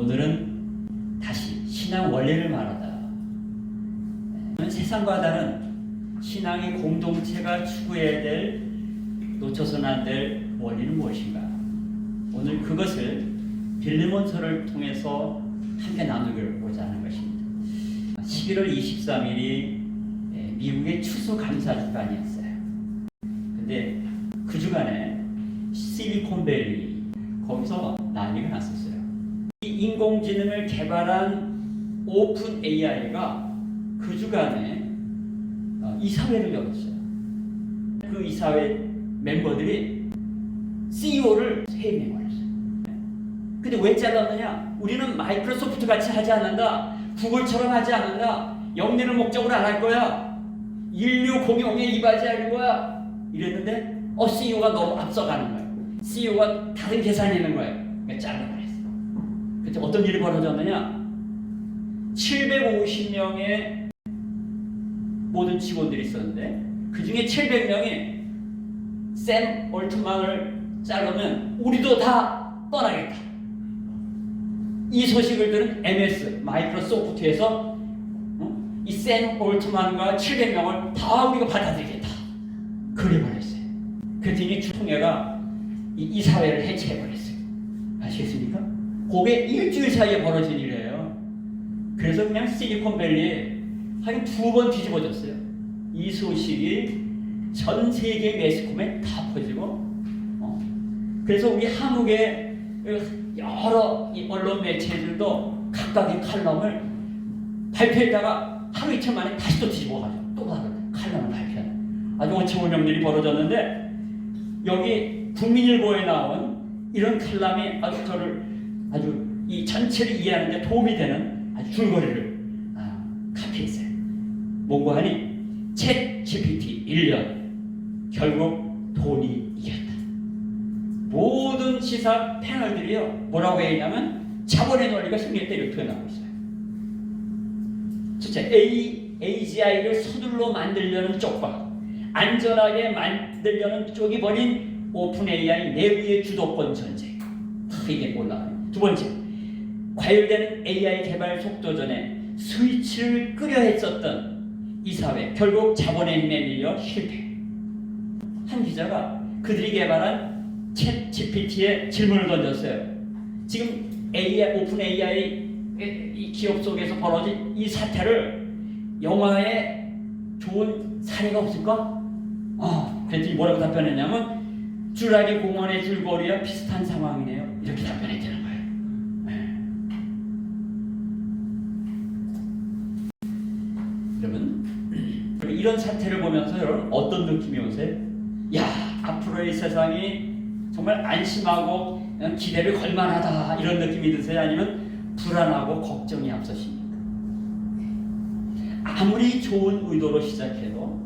오늘은 다시 신앙 원리를 말하다. 세상과 다른 신앙의 공동체가 추구해야 될, 놓쳐서는 안 될 원리는 무엇인가? 오늘 그것을 빌레몬서를 통해서 함께 나누고자 하는 것입니다. 11월 23일이 미국의 추수감사주간이었어요. 근데 그 주간에 실리콘밸리 거기서 난리가 났었어요. 이 인공지능을 개발한 오픈 AI가 그 주간에 이사회를 열었어요. 그 이사회 멤버들이 CEO를 3명을 했어요. 근데 왜 잘랐느냐? 우리는 마이크로소프트 같이 하지 않는다. 구글처럼 하지 않는다. 영리를 목적으로 안 할 거야. 인류 공용에 이바지할 거야. 이랬는데 CEO가 너무 앞서가는 거예요. CEO가 다른 계산이 있는 거예요. 그러니까 잘라버렸어요. 그때 어떤 일이 벌어졌느냐? 750명의 모든 직원들이 있었는데 그 중에 700명이 샘 올트만을 자르면 우리도 다 떠나겠다. 이 소식을 들은 MS, 마이크로소프트에서 이 샘 올트만과 700명을 다 우리가 받아들이겠다. 그래버렸어요. 그랬더니 총회가 이 사회를 해체해버렸어요. 아시겠습니까? 그게 일주일 사이에 벌어진 일이에요. 그래서 그냥 실리콘밸리에 한 2번 뒤집어졌어요. 이 소식이 전 세계 매스컴에 다 퍼지고, 그래서 우리 한국의 여러 언론 매체들도 각각의 칼럼을 발표했다가 하루 이틀 만에 다시 또 뒤집어가지고 또 칼럼을 발표하는 아주 어처구니없는 일이 벌어졌는데, 여기 국민일보에 나온 이런 칼럼이 아주 저를 아주 이 전체를 이해하는 데 도움이 되는 아주 줄거리를 카피했어요. 뭔고 하니 챗 GPT 1년 결국 돈이 이겼다. 모든 시사 패널들이요 뭐라고 했냐면 자본의 논리가 승리했다 이렇게 표현하고 있어요. 첫째, AGI를 서둘러 만들려는 쪽과 안전하게 만들려는 쪽이 벌인 오픈 AI 내부의 주도권 전쟁. 이게 올라가요. 두 번째, 과열되는 AI 개발 속도전에 스위치를 끄려 했었던 이 사회, 결국 자본의 힘에 밀려 실패. 한 기자가 그들이 개발한 챗 GPT에 질문을 던졌어요. 지금 오픈 AI 이 기업 속에서 벌어진 이 사태를 영화에 좋은 사례가 없을까? 그랬더니 뭐라고 답변했냐면 쭈라기 공원의 줄거리와 비슷한 상황이네요. 이렇게 답변했다는 거예요. 그러면 이런 사태를 보면서 여러분 어떤 느낌이 오세요? 야, 앞으로의 세상이 정말 안심하고 기대를 걸만하다 이런 느낌이 드세요? 아니면 불안하고 걱정이 앞서십니까? 아무리 좋은 의도로 시작해도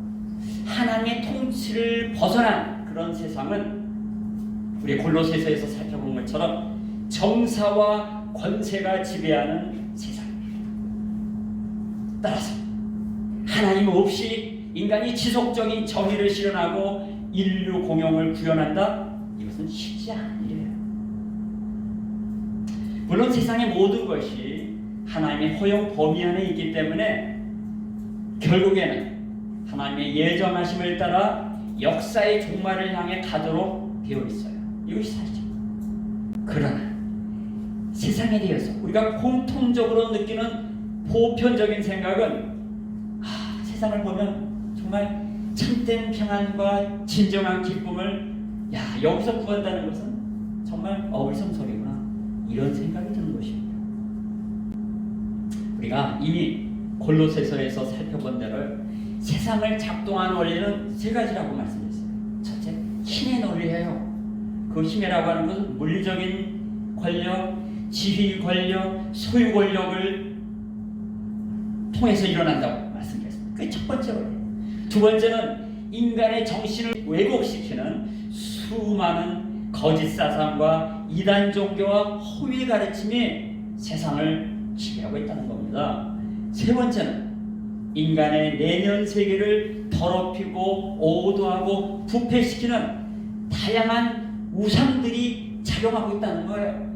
하나님의 통치를 벗어난 그런 세상은 우리 골로새서에서 살펴본 것처럼 정사와 권세가 지배하는 세상입니다. 따라서 하나님 없이 인간이 지속적인 정의를 실현하고 인류 공용을 구현한다? 이것은 쉽지 않은 일이에요. 물론 세상의 모든 것이 하나님의 허용 범위 안에 있기 때문에 결국에는 하나님의 예정하심을 따라 역사의 종말을 향해 가도록 되어 있어요. 이것이 사실입니다. 그러나 세상에 대해서 우리가 공통적으로 느끼는 보편적인 생각은 세상을 보면 정말 참된 평안과 진정한 기쁨을 여기서 구한다는 것은 정말 어불성설이구나 이런 생각이 드는 것입니다. 우리가 이미 골로새서에서 살펴본 대로 세상을 작동하는 원리는 세 가지라고 말씀드렸어요. 첫째, 힘의 논리예요. 그 힘이라고 하는 것은 물리적인 권력, 지휘 권력, 소유 권력을 통해서 일어난다고 말씀드렸습니다. 그게 첫 번째 원리. 두 번째는 인간의 정신을 왜곡시키는 수많은 거짓 사상과 이단 종교와 허위 가르침이 세상을 지배하고 있다는 겁니다. 세 번째는 인간의 내면 세계를 더럽히고 오도하고 부패시키는 다양한 우상들이 작용하고 있다는 거예요.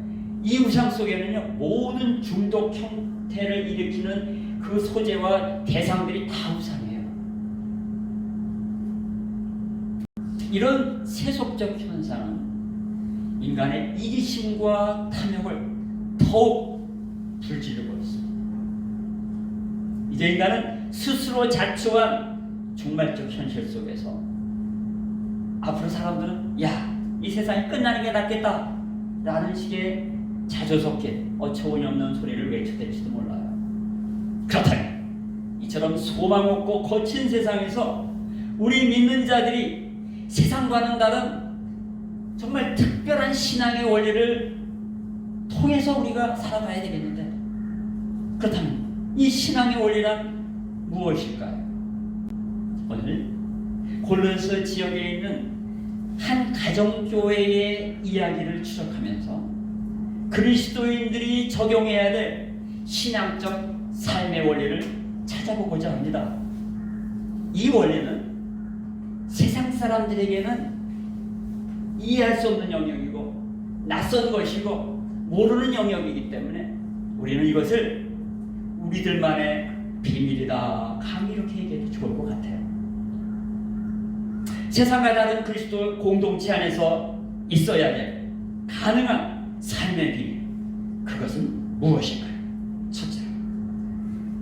이 우상 속에는요, 모든 중독 형태를 일으키는 그 소재와 대상들이 다 우상이에요. 이런 세속적 현상은 인간의 이기심과 탐욕을 더욱 불지르고 있습니다. 이제 인간은 스스로 자초한 종말적 현실 속에서 앞으로 사람들은 이 세상이 끝나는 게 낫겠다 라는 식의 자조석게 어처구니없는 소리를 외쳐댈지도 몰라요. 그렇다면 이처럼 소망 없고 거친 세상에서 우리 믿는 자들이 세상과는 다른 정말 특별한 신앙의 원리를 통해서 우리가 살아가야 되겠는데, 그렇다면 이 신앙의 원리란 무엇일까요? 오늘 골로새 지역에 있는 한 가정교회의 이야기를 추적하면서 그리스도인들이 적용해야 될 신앙적 삶의 원리를 찾아보고자 합니다. 이 원리는 세상 사람들에게는 이해할 수 없는 영역이고 낯선 것이고 모르는 영역이기 때문에 우리는 이것을 우리들만의 비밀이다, 감히 이렇게 얘기해도 좋을 것 같아요. 세상과 다른 그리스도 공동체 안에서 있어야 될 가능한 삶의 비밀, 그것은 무엇인가요? 첫째로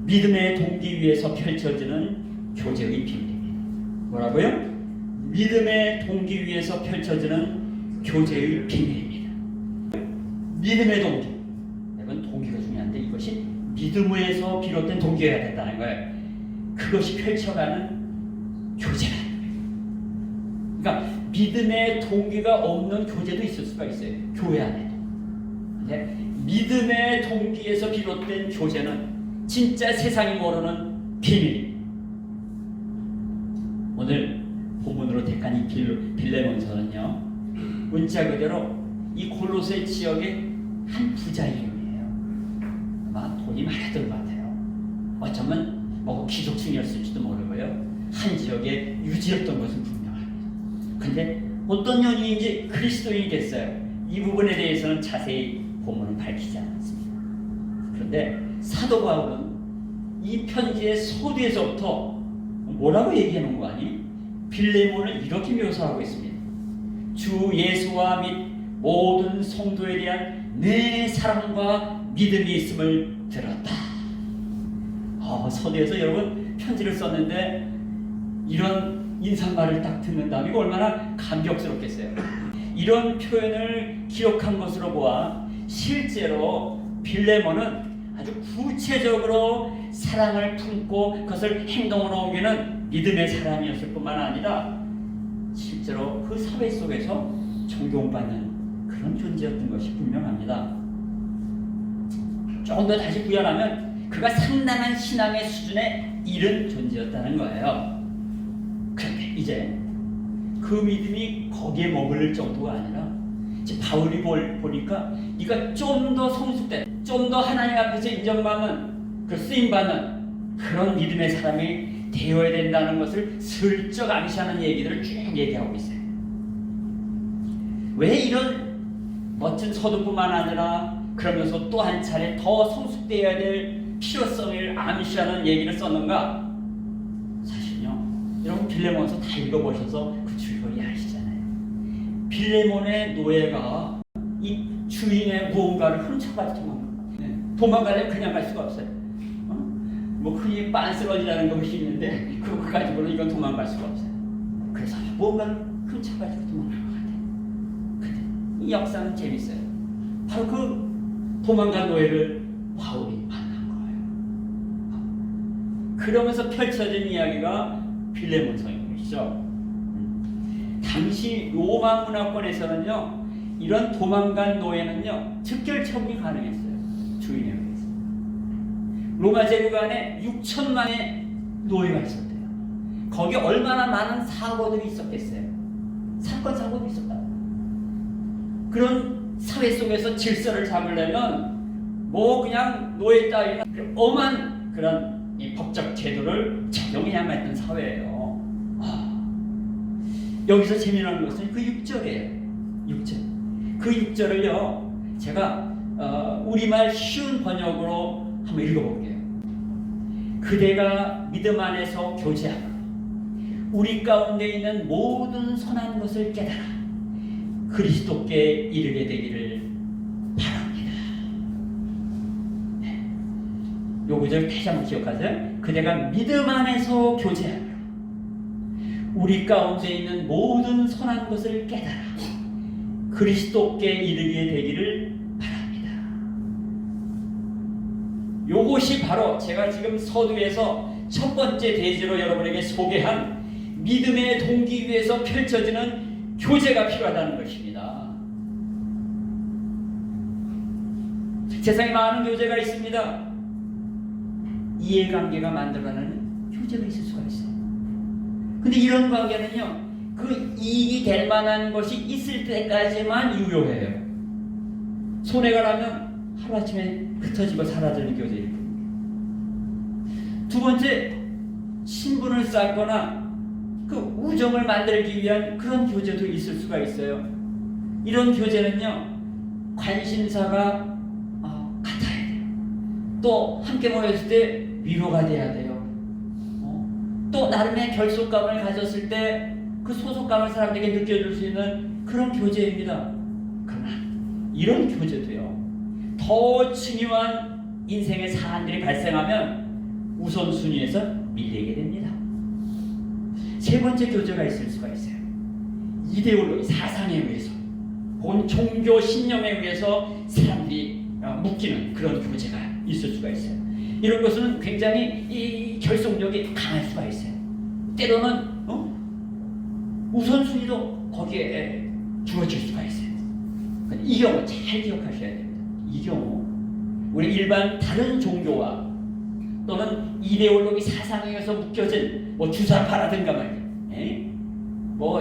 믿음의 동기 위에서 펼쳐지는 교제의 비밀입니다. 뭐라고요? 믿음의 동기 위에서 펼쳐지는 교제의 비밀입니다. 믿음의 동기, 이건 동기가 중요한데 이것이 믿음에서 비롯된 동기가 됐다는 거예요. 그것이 펼쳐가는 교제라. 그러니까 믿음의 동기가 없는 교제도 있을 수가 있어요. 교회 안에도. 근데 믿음의 동기에서 비롯된 교제는 진짜 세상이 모르는 비밀입니다. 오늘 본문으로 택한 이 빌레몬서는요, 문자 그대로 이 골로새 지역의 한 부자 이름이에요. 아마 돈이 많았던 것 같아요. 어쩌면 뭐 귀족층이었을지도 모르고요, 한 지역의 유지였던 것은 분명합니다. 근데 어떤 연인인지 그리스도인이 됐어요. 이 부분에 대해서는 자세히 본문은 밝히지 않았습니다. 그런데 사도 바울은 이 편지의 서두에서부터 뭐라고 얘기해 놓은 거 아니? 빌레몬을 이렇게 묘사하고 있습니다. 주 예수와 및 모든 성도에 대한 내 사랑과 믿음이 있음을 들었다. 서두에서 여러분 편지를 썼는데 이런 인사말을 딱 듣는 다음에 이거 얼마나 감격스럽겠어요. 이런 표현을 기록한 것으로 보아 실제로 빌레몬은 아주 구체적으로 사랑을 품고 그것을 행동으로 옮기는 믿음의 사람이었을 뿐만 아니라 실제로 그 사회 속에서 존경받는 그런 존재였던 것이 분명합니다. 조금 더 다시 구현하면 그가 상당한 신앙의 수준에 이른 존재였다는 거예요. 그런데 이제 그 믿음이 거기에 머무를 정도가 아니라 이제 바울이 보니까 네가 좀 더 성숙된, 좀 더 하나님 앞에서 인정받는, 그 쓰임받는 그런 믿음의 사람이 되어야 된다는 것을 슬쩍 암시하는 얘기들을 쭉 얘기하고 있어요. 왜 이런 멋진 서두뿐만 아니라 그러면서 또 한 차례 더 성숙되어야 될 필요성을 암시하는 얘기를 썼는가? 사실요, 여러분 빌레몬서 다 읽어보셔서 그 줄거리 아시잖아요. 빌레몬의 노예가 이 주인의 무언가를 훔쳐가지고 도망가려면 그냥 갈 수가 없어요. 뭐 흔히 빤스러지라는 것이 있는데 그거 가지고는 이건 도망갈 수가 없어요. 그래서 무언가를 훔쳐가지고 도망갈 것 같아요. 근데 이 역사는 재밌어요. 바로 그 도망간 노예를 바울이 만난 거예요. 그러면서 펼쳐진 이야기가 빌레몬서인 것이죠. 당시 로마 문화권에서는요, 이런 도망간 노예는요 즉결 처분이 가능했어요. 주인에 의해서. 로마 제국 안에 6천만의 노예가 있었대요. 거기에 얼마나 많은 사고들이 있었겠어요. 사건 사고도 있었다. 그런 사회 속에서 질서를 잡으려면 뭐 그냥 노예 따위나 엄한 그런 이 법적 제도를 적용해야만 했던 사회예요. 여기서 재미난 것은 그 6절이에요. 6절. 그 6절을요 제가 우리말 쉬운 번역으로 한번 읽어볼게요. 그대가 믿음 안에서 교제하고 우리 가운데 있는 모든 선한 것을 깨달아 그리스도께 이르게 되기를 바랍니다. 네. 요 구절 다시 한번 기억하세요. 그대가 믿음 안에서 교제하고 우리 가운데 있는 모든 선한 것을 깨달아 그리스도께 이르게 되기를 바랍니다. 요것이 바로 제가 지금 서두에서 첫 번째 대지로 여러분에게 소개한 믿음의 동기 위에서 펼쳐지는 교제가 필요하다는 것입니다. 세상에 많은 교제가 있습니다. 이해관계가 만들어내는 교제가 있을 수가 있어요. 근데 이런 관계는요, 그 이익이 될 만한 것이 있을 때까지만 유효해요. 손해가 나면 하루아침에 흩어지고 사라지는 교제일 뿐입니다. 두 번째, 신분을 쌓거나 그 우정을 만들기 위한 그런 교제도 있을 수가 있어요. 이런 교제는요, 관심사가 같아야 돼요. 또 함께 모였을 때 위로가 돼야 돼요. 또 나름의 결속감을 가졌을 때 그 소속감을 사람들에게 느껴줄 수 있는 그런 교제입니다. 그러나 이런 교제도요, 더 중요한 인생의 사안들이 발생하면 우선순위에서 밀리게 됩니다. 세 번째 교제가 있을 수가 있어요. 이데올로기, 사상에 의해서, 본 종교 신념에 의해서 사람들이 묶이는 그런 교제가 있을 수가 있어요. 이런 것은 굉장히 이 결속력이 강할 수가 있어요. 때로는 우선순위도 거기에 주어질 수가 있어요. 이 경우 잘 기억하셔야 됩니다. 이 경우 우리 일반 다른 종교와 또는 이데올로기 사상에 의해서 묶여진 주사파라든가 말이야.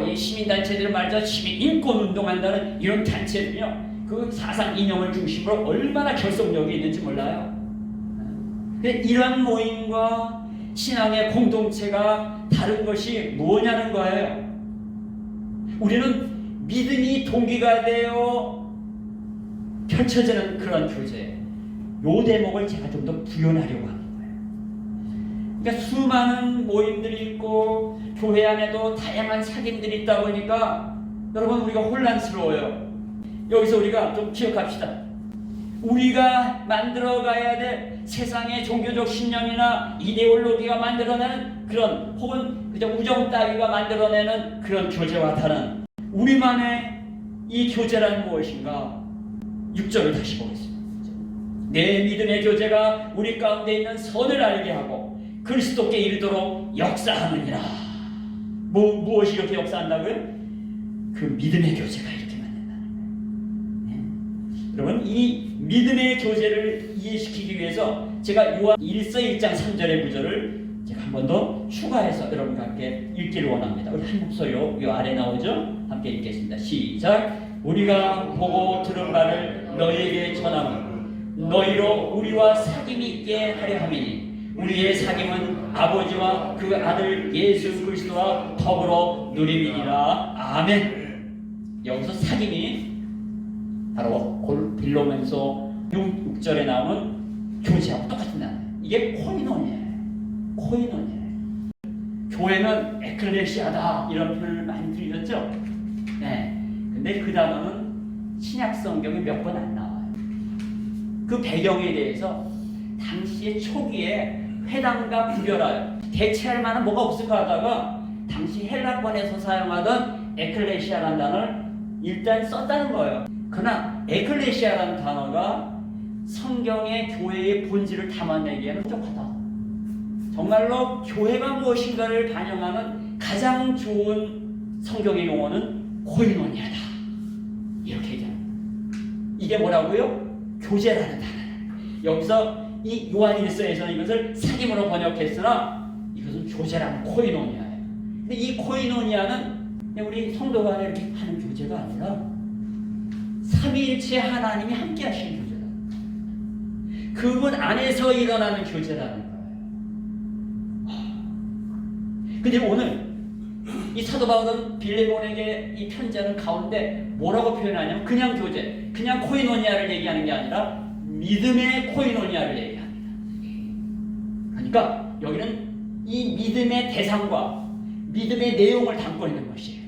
이 시민단체들 말이죠. 시민 인권 운동한다는 이런 단체들이요, 그 사상 이념을 중심으로 얼마나 결속력이 있는지 몰라요. 이러한 모임과 신앙의 공동체가 다른 것이 뭐냐는 거예요. 우리는 믿음이 동기가 되어 펼쳐지는 그런 교제, 요 대목을 제가 좀 더 부연하려고 합니다. 그러니까 수많은 모임들이 있고 교회 안에도 다양한 사귐들이 있다 보니까 여러분 우리가 혼란스러워요. 여기서 우리가 좀 기억합시다. 우리가 만들어가야 될 세상의 종교적 신념이나 이데올로기가 만들어내는 그런, 혹은 그저 우정 따위가 만들어내는 그런 교제와 다른 우리만의 이 교제란 무엇인가? 6절을 다시 보겠습니다. 내 믿음의 교제가 우리 가운데 있는 선을 알게 하고 그리스도께 이르도록 역사하느니라. 무엇이 이렇게 역사한다고요? 그 믿음의 교제가 이렇게 만든다는 거예요. 여러분, 이 믿음의 교제를 이해시키기 위해서 제가 요한 1서 1장 3절의 구절을 제가 한 번 더 추가해서 여러분과 함께 읽기를 원합니다. 우리 한 목소리로 요 아래 나오죠? 함께 읽겠습니다. 시작. 우리가 보고 들은 바를 너희에게 전하면 너희로 우리와 사귐이 있게 하려 함이니 우리의 사귐은 아버지와 그 아들 예수 그리스도와 더불어 누림이니라. 아멘. 여기서 사귐이 바로 빌로면서 6절에 나오는 교제하고 똑같은 단어예요. 이게 코이노니아예요. 코이노니아예요. 교회는 에클레시아다 이런 표현을 많이 들으셨죠? 네. 근데 그 단어는 신약 성경에 몇 번 안 나와요. 그 배경에 대해서 당시의 초기에 회당과 구별하여 대체할 만한 뭐가 없을까 하다가 당시 헬라권에서 사용하던 에클레시아라는 단어를 일단 썼다는 거예요. 그러나 에클레시아라는 단어가 성경의 교회의 본질을 담아내기에는 부족하다. 정말로 교회가 무엇인가를 반영하는 가장 좋은 성경의 용어는 코이노니아다. 이렇게 얘기합니다. 이게 뭐라고요? 교제라는 단어예요. 여기서 이 요한 1서에서는 이것을 사귐으로 번역했으나 이것은 교제라는 코이노니아예요. 근데 이 코이노니아는 우리 성도 간에 이렇게 하는 교제가 아니라 삼위일체 하나님이 함께 하시는 교제다. 그분 안에서 일어나는 교제라는 거예요. 근데 오늘 이 사도 바울은 빌레몬에게 이 편지하는 가운데 뭐라고 표현하냐면 그냥 교제, 그냥 코이노니아를 얘기하는 게 아니라 믿음의 코이노니아를 얘기합니다. 그러니까 여기는 이 믿음의 대상과 믿음의 내용을 담고 있는 것이에요.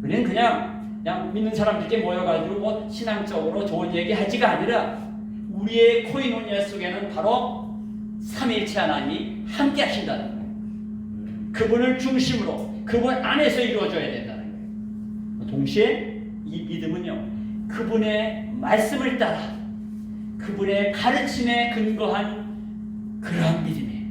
우리는 그냥 믿는 사람들끼리 모여가지고 뭐 신앙적으로 좋은 얘기 하지가 아니라 우리의 코이노니아 속에는 바로 삼위일체 하나님이 함께 하신다는 거예요. 그분을 중심으로 그분 안에서 이루어져야 된다는 거예요. 동시에 이 믿음은요, 그분의 말씀을 따라 그분의 가르침에 근거한 그러한 믿음이에요.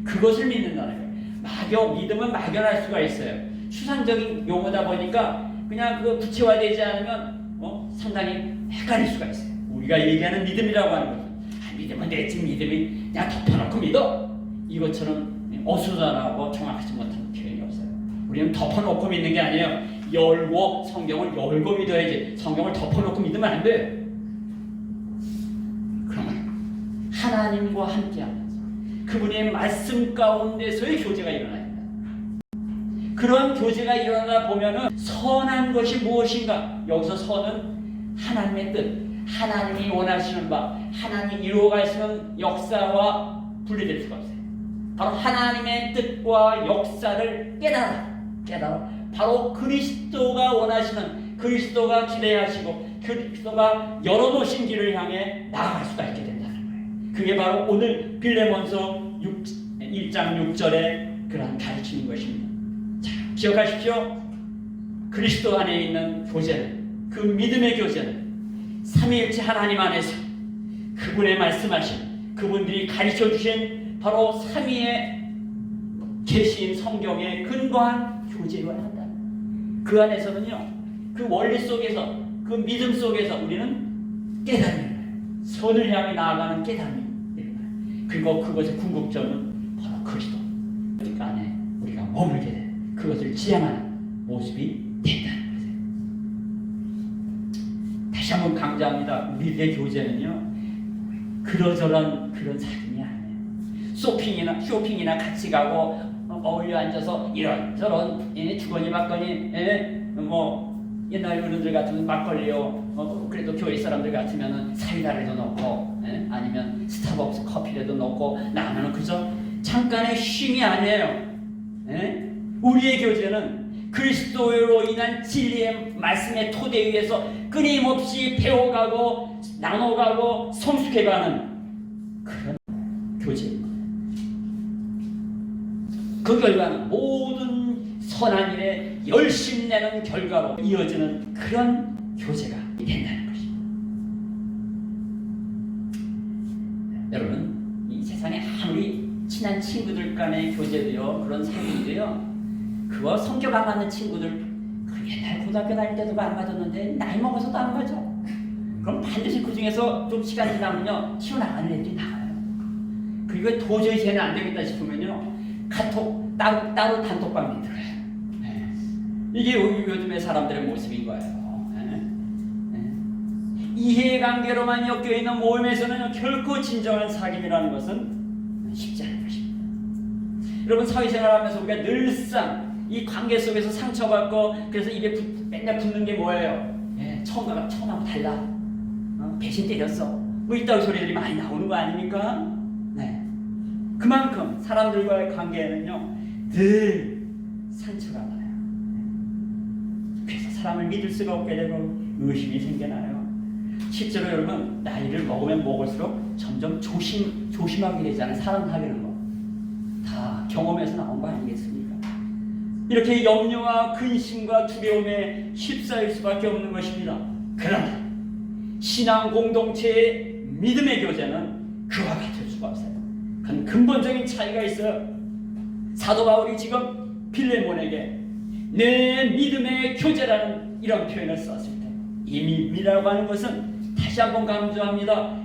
그것을 믿는다는 거예요. 믿음은 막연할 수가 있어요. 추상적인 용어다 보니까 그냥 그거 구체화되지 않으면 상당히 헷갈릴 수가 있어요. 우리가 얘기하는 믿음이라고 하는 것은 믿음은 내지 믿음이 그냥 덮어놓고 믿어, 이것처럼 어수선하고 정확하지 못한 표현이 없어요. 우리는 덮어놓고 믿는 게 아니에요. 열고 성경을 열고 믿어야지. 성경을 덮어놓고 믿으면 안 돼요. 그러면 하나님과 함께하면서 그분의 말씀 가운데서의 교제가 일어납니다. 그런 교제가 일어나다 보면은 선한 것이 무엇인가? 여기서 선은 하나님의 뜻, 하나님이 원하시는 바, 하나님이 이루어가시는 역사와 분리될 수가 없어요. 바로 하나님의 뜻과 역사를 깨달아 바로 그리스도가 원하시는, 그리스도가 기대하시고 그리스도가 열어놓으신 길을 향해 나아갈 수가 있게 된다는 거예요. 그게 바로 오늘 빌레몬서 1장 6절의 그런 가르침인 것입니다. 자, 기억하십시오. 그리스도 안에 있는 교제는, 그 믿음의 교제는 삼위일체 하나님 안에서 그분의 말씀하신, 그분들이 가르쳐 주신 바로 삼위의 계시인 성경에 근거한 교제를 한다. 그 안에서는요, 그 원리 속에서, 그 믿음 속에서 우리는 깨달음이 일어나요. 선을 향해 나아가는 깨달음이 일어나요. 그리고 그것의 궁극점은 바로 그리스도 그 안에 우리가 머물게 되는, 그것을 지향하는 모습이 된다는 거죠. 다시 한번 강조합니다. 우리의 교제는요, 그러저런 그런 사귐이 아니에요. 쇼핑이나 같이 가고 어울려 앉아서 이런저런 주거니 받거니, 뭐 옛날 어른들 같으면 막걸리요, 그래도 교회 사람들 같으면 사이다라도 넣고, 아니면 스타벅스 커피라도 넣고 나누는 그저 잠깐의 쉼이 아니에요. 우리의 교제는 그리스도로 인한 진리의 말씀의 토대 위에서 끊임없이 배워가고 나눠가고 성숙해가는 그런 교제입니다. 그 결과는 모든 선한 일에 열심 내는 결과로 이어지는 그런 교제가 된다는 것입니다. 여러분, 이 세상에 아무리 친한 친구들 간의 교제도요, 그런 사귐도요, 그거 성격 안 맞는 친구들, 그 옛날 고등학교 다닐 때도 안 맞았는데 나이 먹어서도 안 맞아. 그럼 반드시 그 중에서 좀 시간 지나면요, 튀어나가는 애들이 나와요. 그리고 도저히 쟤는 안 되겠다 싶으면요, 카톡 따로 단톡방에 들어요. 이게 요즘의 사람들의 모습인 거예요. 이해관계로만 엮여있는 모임에서는 결코 진정한 사귐이라는 것은 쉽지 않은 것입니다. 여러분, 사회생활하면서 우리가 늘상 이 관계 속에서 상처받고, 그래서 입에 맨날 붙는 게 뭐예요? 처음하고 달라, 배신 때렸어, 뭐 이따위 소리들이 많이 나오는 거 아닙니까? 그만큼 사람들과의 관계에는요, 늘 상처가 나요. 그래서 사람을 믿을 수가 없게 되고 의심이 생겨나요. 실제로 여러분, 나이를 먹으면 먹을수록 점점 조심하게 되잖아요. 사람 사귀는 거 다 경험에서 나온 거 아니겠습니까? 이렇게 염려와 근심과 두려움에 휩싸일 수밖에 없는 것입니다. 그러나 신앙 공동체의 믿음의 교제는 그와 같을 수가 없어요. 그건 근본적인 차이가 있어요. 사도 바울이 지금 빌레몬에게 내 믿음의 교제라는 이런 표현을 썼을 때, 이 믿음이라고 하는 것은 다시 한번 강조합니다.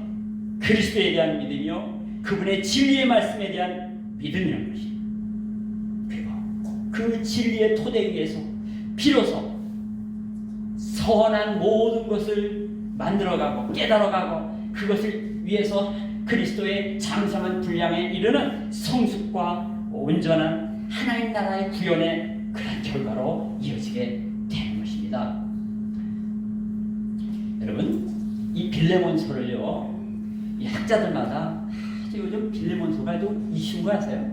그리스도에 대한 믿음이요, 그분의 진리의 말씀에 대한 믿음이라는 것입니다. 그리고 그 진리의 토대 위에서 비로소 선한 모든 것을 만들어가고 깨달아가고, 그것을 위해서 그리스도의 장성한 분량에 이르는 성숙과 온전한 하나님 나라의 구현의 그런 결과로 이어지게 되는 것입니다. 여러분, 이 빌레몬서를요, 이 학자들마다 아주 요즘 빌레몬서가 좀 이슈인 거 아세요?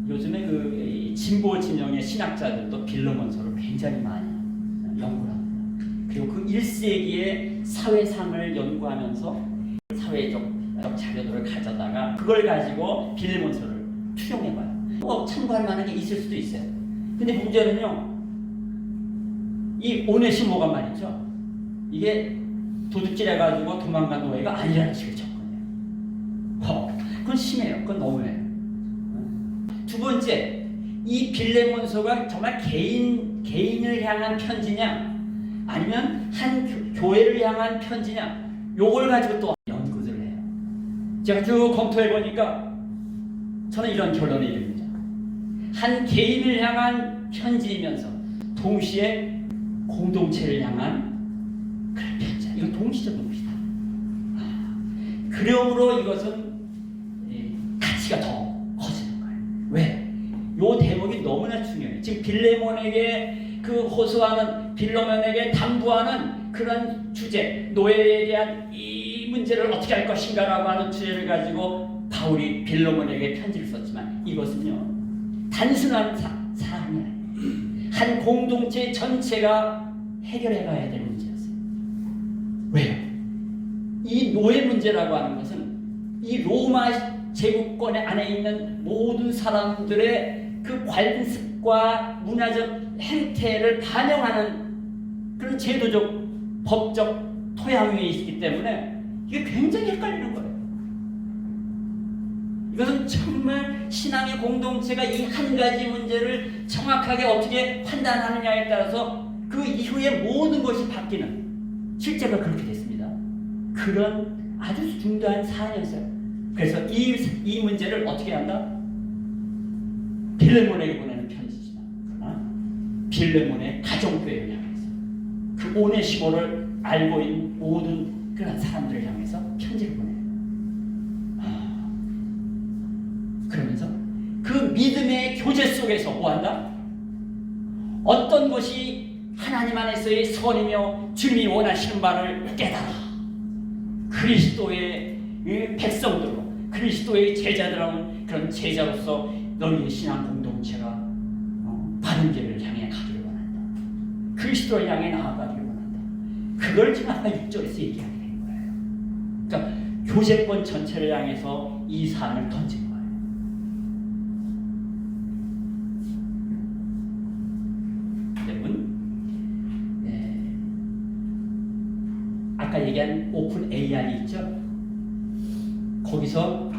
요즘에 그 진보 진영의 신학자들도 빌레몬서를 굉장히 많이 연구를 합니다. 그리고 그 1세기의 사회상을 연구하면서 사회적 자료들을 가져다가 그걸 가지고 빌레몬서를 투영해봐요. 참고할 만한 게 있을 수도 있어요. 근데 문제는요, 이 오네시모가 말이죠, 이게 도둑질해가지고 도망간 노예가 아니라는 식으로 접근해요. 그건 심해요. 그건 너무해요. 두 번째, 이 빌레몬서가 정말 개인을 향한 편지냐 아니면 한 교회를 향한 편지냐, 요걸 가지고 또 연구를 해요. 제가 쭉 검토해보니까 저는 이런 결론에 이릅니다. 한 개인을 향한 편지이면서 동시에 공동체를 향한 그런 편지야. 이건 동시적인 것이다. 그러므로 이것은 가치가 더 커지는 거예요. 왜? 요 대목이 너무나 중요해요. 지금 빌레몬에게 그 호소하는, 빌레몬에게 당부하는 그런 주제, 노예에 대한 이 문제를 어떻게 할 것인가라고 하는 주제를 가지고 바울이 빌레몬에게 편지를 썼지만 이것은요, 단순한 사안이 아니에요. 한 공동체 전체가 해결해가야 될 문제였어요. 왜요? 이 노예 문제라고 하는 것은 이 로마 제국권 안에 있는 모든 사람들의 그 관습과 문화적 행태를 반영하는 그런 제도적, 법적 토양 위에 있기 때문에 이게 굉장히 헷갈리는 거예요. 이것은 정말 신앙의 공동체가 이 한 가지 문제를 정확하게 어떻게 판단하느냐에 따라서 그 이후에 모든 것이 바뀌는, 실제로 그렇게 됐습니다. 그런 아주 중요한 사안이었어요. 그래서 이 문제를 어떻게 한다? 빌레몬에게 보내는 편지지만, 그러나 빌레몬의 가정교회를 향해서, 그 오네시모를 알고 있는 모든 그런 사람들을 향해서 편지를 보내요. 그러면서 그 믿음의 교제 속에서 뭐한다? 어떤 것이 하나님 안에서의 선이며 주님이 원하시는 바를 깨달아 그리스도의 백성들로, 그리스도의 제자들은 그런 제자로서 너희의 신앙 공동체가 바른 길을 향해 가기를 원한다. 그리스도를 향해 나아가기를 원한다. 그걸 지금 아까 6절에서 얘기하게 된 거예요. 그러니까 교제권 전체를 향해서 이 사안을 던진 거예요. 아까 얘기한 오픈 AI 있죠? 거기서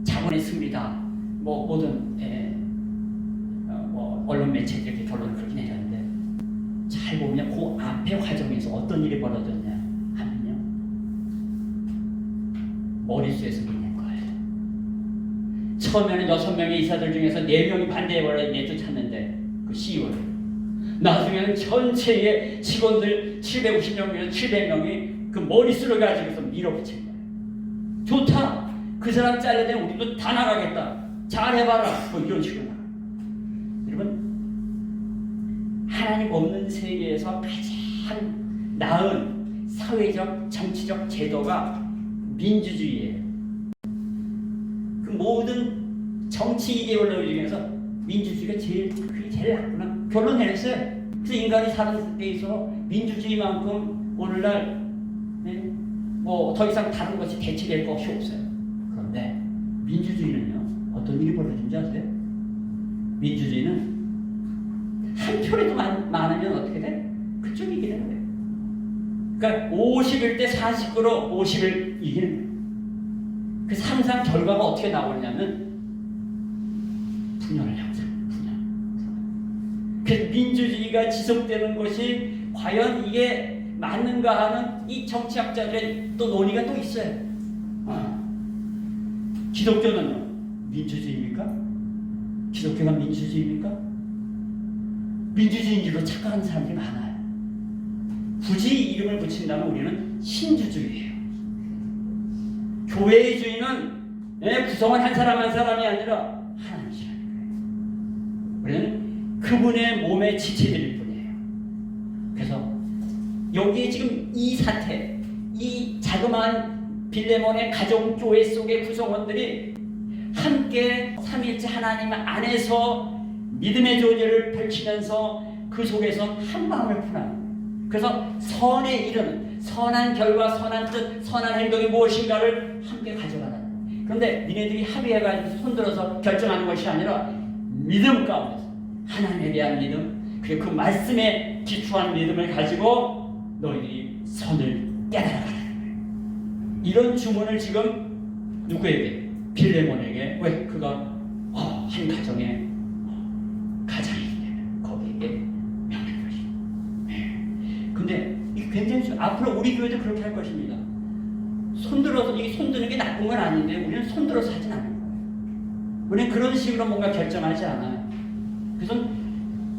자본의 승리다, 뭐 모든 언론 매체들이 이렇게 결론을 그렇게 내렸는데, 잘 보면 그 앞에 과정에서 어떤 일이 벌어졌냐 하면요, 머릿수에서 낸 거예요. 처음에는 6명의 이사들 중에서 4명이 반대해버려 내쫓았는데 그 CEO를, 나중에는 전체의 직원들 750명 중에서 700명이 그 머릿수를 가지고서 밀어붙인 거예요. 좋다, 그 사람 잘라내면 우리도 다 나가겠다, 잘해봐라, 뭐 이런 식으로 나가요. 여러분, 하나님 없는 세계에서 가장 나은 사회적 정치적 제도가 민주주의예요. 그 모든 정치 이데올로기 중에서 민주주의가 그게 제일 나쁘나 결론 내렸어요. 그래서 인간이 사는 데 있어서 민주주의만큼 오늘날 뭐 더 이상 다른 것이 대체될 것이 없어요. 그런데 민주주의는요, 어떤 일이 벌어진지 아세요? 민주주의는 한 표라도 많으면 어떻게 돼? 그쪽이 이기는 거예요. 그러니까 51대 49로 50을 이기는 거예요. 그래서 항상 결과가 어떻게 나오냐면 분열을 형성해요. 그래서 민주주의가 지속되는 것이 과연 이게 맞는가 하는 이 정치학자들의 또 논의가 또 있어요. 기독교는요, 민주주의입니까? 기독교가 민주주의입니까? 민주주의인 줄로 착각하는 사람들이 많아요. 굳이 이름을 붙인다면 우리는 신주주의예요. 교회의 주인은 구성원 한 사람 한 사람이 아니라 하나님이시라는 거예요. 우리는 그분의 몸의 지체들일 뿐이에요. 그래서 여기 지금 이 사태, 이 자그마한 빌레몬의 가정교회 속의 구성원들이 함께 삼위일체 하나님 안에서 믿음의 존재를 펼치면서 그 속에서 한 마음을 푸는, 그래서 선에 이르는 선한 결과, 선한 뜻, 선한 행동이 무엇인가를 함께 가져가는. 그런데 니네들이 합의해가지고 손들어서 결정하는 것이 아니라 믿음 가운데서 하나님에 대한 믿음, 그리고 그 말씀에 기초한 믿음을 가지고 너희들이 선을 깨달아가는 거예요. 이런 주문을 지금 누구에게? 빌레몬에게. 왜? 그가 한 가정의 가장이기 때문에 거기에게 명한 것이죠. 근데 이게 굉장히 앞으로 우리 교회도 그렇게 할 것입니다. 손들어서, 이게 손드는 게 나쁜 건 아닌데 우리는 손들어서 하진 않는 거예요. 우리는 그런 식으로 뭔가 결정하지 않아요. 그래서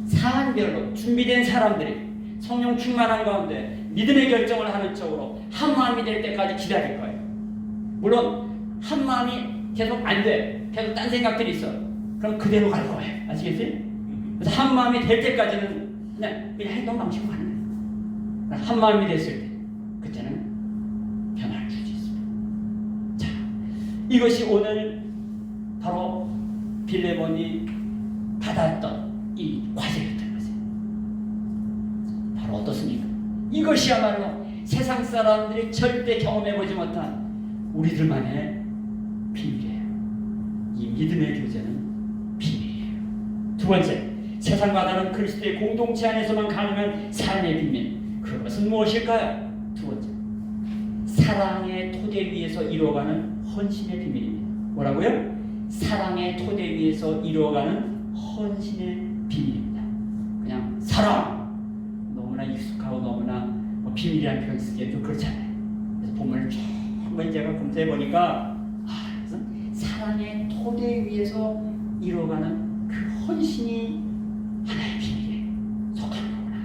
사안별로 준비된 사람들이 성령 충만한 가운데 믿음의 결정을 하는 쪽으로 한 마음이 될 때까지 기다릴 거예요. 물론 한 마음이 계속 안 돼, 계속 딴 생각들이 있어. 그럼 그대로 갈 거예요. 아시겠지? 그래서 한 마음이 될 때까지는 그냥 행동 방식으로 가는 거예요. 한 마음이 됐을 때 그때는 변화를 줄 수 있습니다. 자, 이것이 오늘 바로 빌레몬이 받았던 이 과제였던 것이에요. 바로 어떻습니까? 이것이야말로 세상 사람들이 절대 경험해보지 못한 우리들만의 비밀이에요. 이 믿음의 교제는 비밀이에요. 두 번째, 세상과 다른 그리스도의 공동체 안에서만 가능한 삶의 비밀. 그것은 무엇일까요? 두 번째, 사랑의 토대 위에서 이루어가는 헌신의 비밀입니다. 뭐라고요? 사랑의 토대 위에서 이루어가는 헌신의 비밀입니다. 그냥 사랑! 너무나 익숙하고 너무나 비밀이라는 표현 쓰기에 좀 그렇잖아요. 그래서 본문을 쭉 한번 제가 검토해보니까 사랑의 토대 위에서 이루어가는 그 헌신이 하나의 비밀에 속하는 거구나.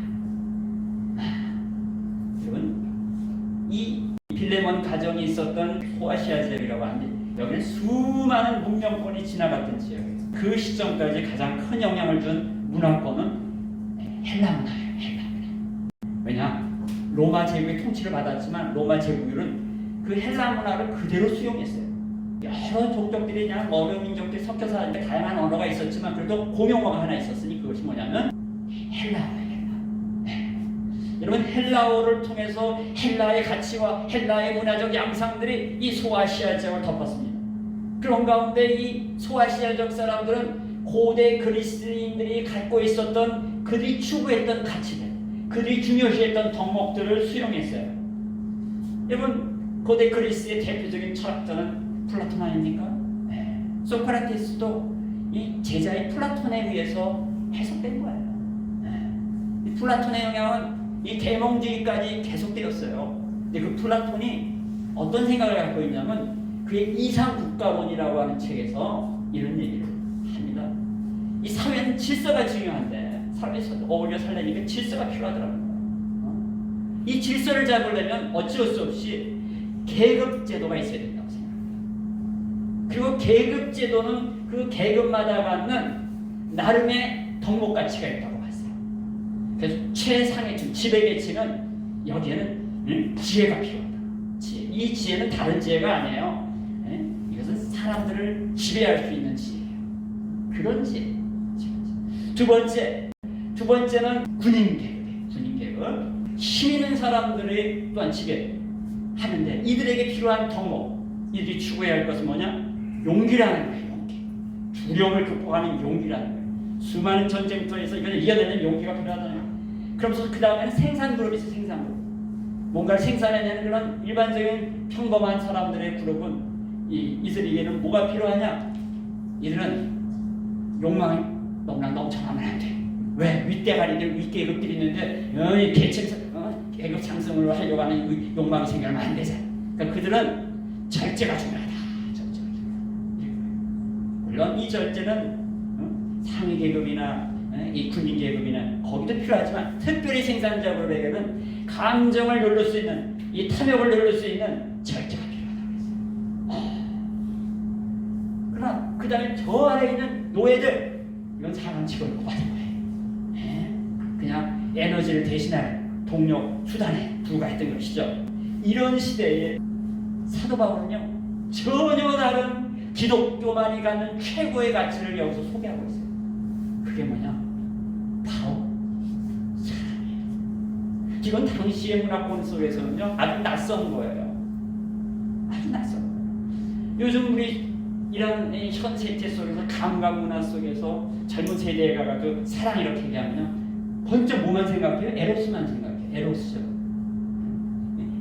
여러분, 이 빌레몬 가정이 있었던 소아시아 지역이라고 하는데 여기는 수많은 문명권이 지나갔던 지역이에요. 그 시점까지 가장 큰 영향을 준 문화권은 헬라 문화예요. 헬라 문화. 왜냐? 로마 제국의 통치를 받았지만 로마 제국은 그 헬라 문화를 그대로 수용했어요. 여러 족족들이 그냥 어느 민족들이 섞여서 하는데 다양한 언어가 있었지만 그래도 공용어가 하나 있었으니 그것이 뭐냐면 헬라어예요. 여러분, 헬라어를 통해서 헬라의 가치와 헬라의 문화적 양상들이 이 소아시아 지역을 덮었습니다. 그런 가운데 이 소아시아적 사람들은 고대 그리스인들이 갖고 있었던, 그들이 추구했던 가치들, 그들이 중요시했던 덕목들을 수용했어요. 여러분, 고대 그리스의 대표적인 철학자는 플라톤 아닙니까? 네. 소크라테스도 이 제자의 플라톤에 의해서 해석된 거예요. 네. 이 플라톤의 영향은 이 계몽주의까지 계속되었어요. 근데 그 플라톤이 어떤 생각을 갖고 있냐면 그의 이상국가론이라고 하는 책에서 이런 얘기를 합니다. 이 사회는 질서가 중요한데 사회에서 어울려 살려니까 질서가 필요하더라고요. 이 질서를 잡으려면 어쩔 수 없이 계급제도가 있어야 된다고 생각합니다. 그리고 계급제도는 그 계급마다 갖는 나름의 덕목 가치가 있다고 봤어요. 그래서 최상위층 지배계층은 여기에는 지혜가 필요하다. 지혜. 이 지혜는 다른 지혜가 아니에요. 이것은 사람들을 지배할 수 있는 지혜예요. 그런 지혜. 두 번째는 군인계급이에요. 군인계급. 힘 있는 사람들이 또한 지배하는데 이들에게 필요한 덕목, 이들이 추구해야 할 것은 뭐냐? 용기라는 거예요. 용기. 두려움을 극복하는 용기라는 거예요. 수많은 전쟁터에서 이걸 이겨내는 용기가 필요하잖아요. 그러면서 그 다음에는 생산그룹이 있어요. 생산그룹. 뭔가를 생산해내는 그런 일반적인 평범한 사람들의 그룹은 이들에게는 뭐가 필요하냐? 이들은 욕망이 너무나 넘쳐나면 안 돼. 왜? 윗대가리들, 윗계급들이 있는데 계급 상승을 하려고 하는 욕망이 생기면 안 되잖아. 그러니까 그들은 절제가 중요하다. 절제가 중요하다. 물론 이 절제는 상위 계급이나 이 군인 계급이나 거기도 필요하지만 특별히 생산자들에게는 감정을 누를 수 있는, 이 탐욕을 누를 수 있는 절제가 필요하다. 그러나 그 그 다음에 저 아래에 있는 노예들, 이건 사람 취급을 받은 거예요. 예? 그냥 에너지를 대신할 동력, 수단에 불과했던 것이죠. 이런 시대에 사도 바울은요, 전혀 다른 기독교만이 갖는 최고의 가치를 여기서 소개하고 있어요. 그게 뭐냐? 바로 사랑이에요. 이건 당시의 문화권 속에서는요, 아주 낯선 거예요. 아주 낯선 거예요. 요즘 우리 이런 현 세태 속에서 감각 문화 속에서 젊은 세대에 가가지고 사랑 이렇게 얘기하면 번쩍 뭐만 생각해요? 에로스만 생각해요. 에로스죠.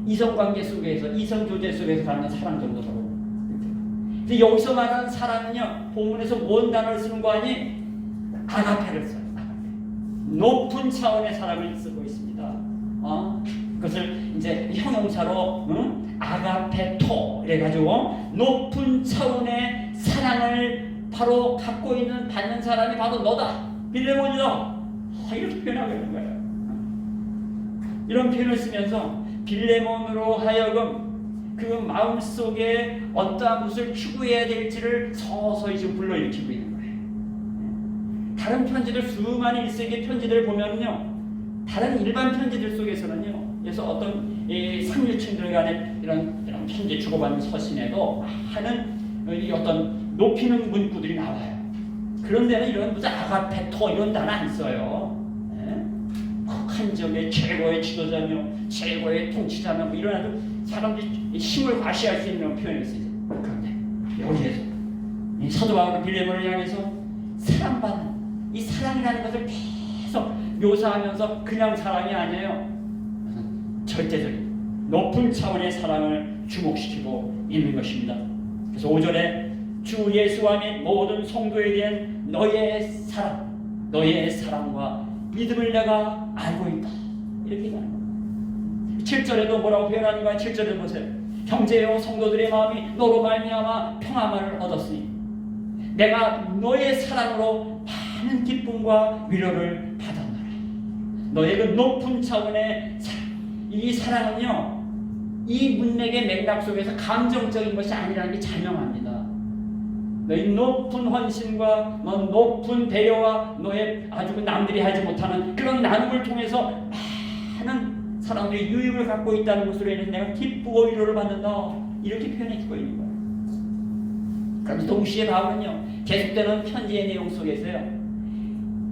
이성관계 속에서, 이성교제 속에서 갖는 사랑 정도로. 근데 여기서 말하는 사랑은요, 본문에서 뭔 단어를 쓰는 거 아니? 아가페를 써요. 아가페. 높은 차원의 사랑을 쓰고 있습니다. 그것을 이제 형용사로 아가페토 이래가지고 높은 차원의 사랑을 바로 갖고 있는 받는 사람이 바로 너다, 빌레몬이다, 이렇게 표현하고 있는 거예요. 이런 표현을 쓰면서 빌레몬으로 하여금 그 마음속에 어떠한 것을 추구해야 될지를 서서히 지금 불러일으키고 있는 거예요. 다른 편지들, 수많은 1세기 편지들을 보면요, 다른 일반 편지들 속에서는요, 그래서 어떤 상류층들 간의 이런 편지 주고받는 서신에도 많은 이 어떤 높이는 문구들이 나와요. 그런 데는 이런 무슨 아가페토 이런 단어 안 써요. 한 지역의 최고의 지도자며 최고의 통치자며 뭐 이런 아주 사람들이 힘을 과시할 수 있는 표현을 쓰죠. 그런데 여기에서 이 사도 바울은 빌레몬을 향해서 사랑받는 이 사랑이라는 것을 계속 묘사하면서 그냥 사랑이 아니에요. 절대적인 높은 차원의 사랑을 주목시키고 있는 것입니다. 그래서 5절에 주 예수와 및 모든 성도에 대한 너의 사랑, 너의 사랑과 믿음을 내가 알고 있다, 이렇게 얘기하는 겁니다. 7절에도 뭐라고 표현하는가? 7절에 보세요. 형제여 성도들의 마음이 너로 말미암아 평안을 얻었으니 내가 너의 사랑으로 많은 기쁨과 위로를 받았노라. 너의 그 높은 차원의 사랑, 이 사랑은요, 이 문맥의 맥락 속에서 감정적인 것이 아니라는 게 자명합니다. 너의 높은 헌신과 높은 배려와 너의 아주 남들이 하지 못하는 그런 나눔을 통해서 많은 사람들이 유익을 갖고 있다는 것으로 인해서 내가 기쁘고 위로를 받는다, 이렇게 표현해주고 있는 거예요. 그런데 동시에 바울은요, 계속되는 편지의 내용 속에서요,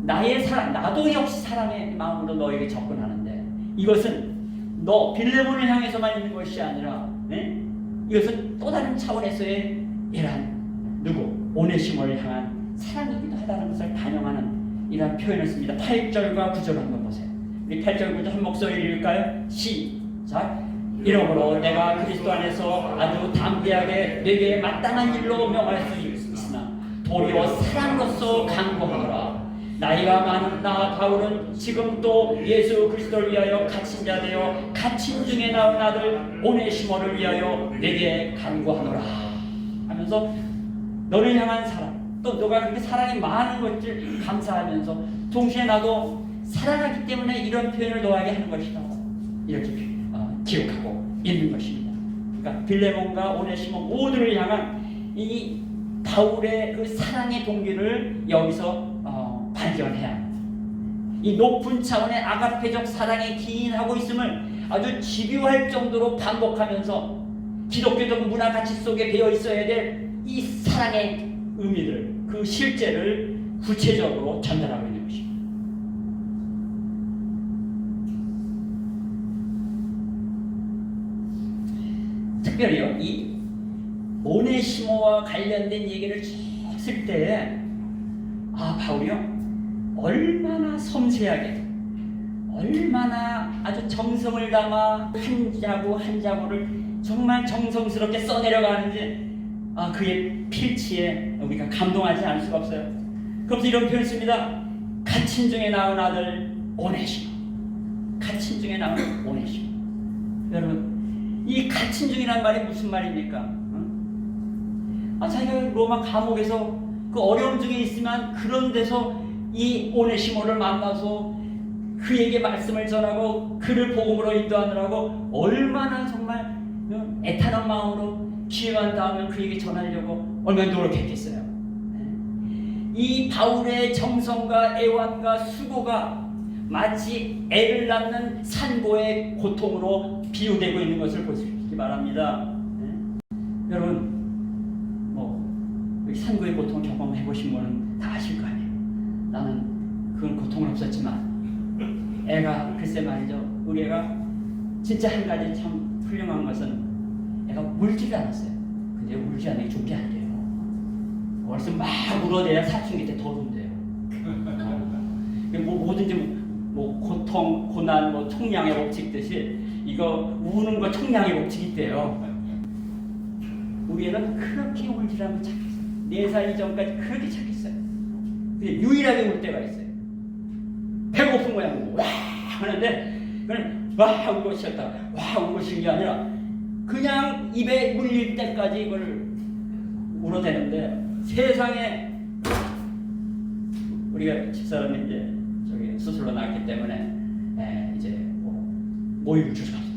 나의 사랑, 나도 역시 사랑의 마음으로 너에게 접근하는데 이것은 너 빌레몬을 향해서만 있는 것이 아니라 이것은 또 다른 차원에서의 이러한 누구? 오네시모를 향한 사랑이기도 하다는 것을 반영하는 이런 표현을 씁니다. 8절과 9절 한번 보세요. 우리 8절 9절 한 목소리를 읽을까요? 시작. 이러므로 내가 그리스도 안에서 아주 담대하게 내게 마땅한 일로 명할 수 있으나 도리어 사랑으로서 강구하노라. 나이가 많은 나 바울은 지금 또 예수 그리스도를 위하여 갇힌 자 되어 갇힌 중에 나온 아들 오네시모를 위하여 내게 간구하노라 하면서 너를 향한 사랑, 또 너가 그렇게 사랑이 많은 것을 감사하면서 동시에 나도 사랑하기 때문에 이런 표현을 너에게 하는 것이다, 이렇게 기억하고 있는 것입니다. 그러니까 빌레몬과 오네시모 모두를 향한 이 바울의 그 사랑의 동기를 여기서 발견해야 합니다. 이 높은 차원의 아가페적 사랑에 기인하고 있음을 아주 집요할 정도로 반복하면서 기독교적 문화 가치 속에 배어 있어야 될 이 사랑의 의미들, 그 실제를 구체적으로 전달하고 있는 것입니다. 특별히요, 이 오네시모와 관련된 얘기를 쭉 쓸 때에 바울이요, 얼마나 섬세하게, 얼마나 아주 정성을 담아 한 자구 한 자구를 정말 정성스럽게 써내려가는지 그의 필치에 우리가 감동하지 않을 수가 없어요. 그래서 이런 표현을 씁니다. 갇힌 중에 나온 아들 오네시모. 갇힌 중에 나온 오네시모. 여러분, 이 갇힌 중이라는 말이 무슨 말입니까? 자기가 로마 감옥에서 그 어려움 중에 있으면 그런 데서 이 오네시모를 만나서 그에게 말씀을 전하고 그를 복음으로 인도하느라고 얼마나 정말 애타는 마음으로 기회가 닿으면 그에게 전하려고 얼마나 노력했겠어요. 이 바울의 정성과 애완과 수고가 마치 애를 낳는 산고의 고통으로 비유되고 있는 것을 보시기 바랍니다. 네? 여러분, 산고의 고통 경험해 보신 분은 다 아실 거 아니에요. 나는 그건 고통은 없었지만 애가 글쎄 말이죠. 우리 애가 진짜 한 가지 참 훌륭한 것은 애가 울지를 않았어요. 근데 울지 않는 게 좋게 안 돼요. 벌써 막 울어대야 사춘기 때 더 운대요. 뭐든지 고통, 고난, 총량의 법칙듯이 이거 우는 거 총량의 법칙이 있대요. 우리 애는 그렇게 울지 않고 착했어요. 4살 이전까지 그렇게 착했어요. 근데 유일하게 울 때가 있어요. 배고픈 거야. 와 하는데 그냥 와 울고 쉬었다가 와 울고 쉰 게 아니라 그냥 입에 물릴 때까지 이걸 울어대는데 세상에 우리가 집사람이 이제 저기 수술로 나왔기 때문에 이제 모유를 줄 수가 없어.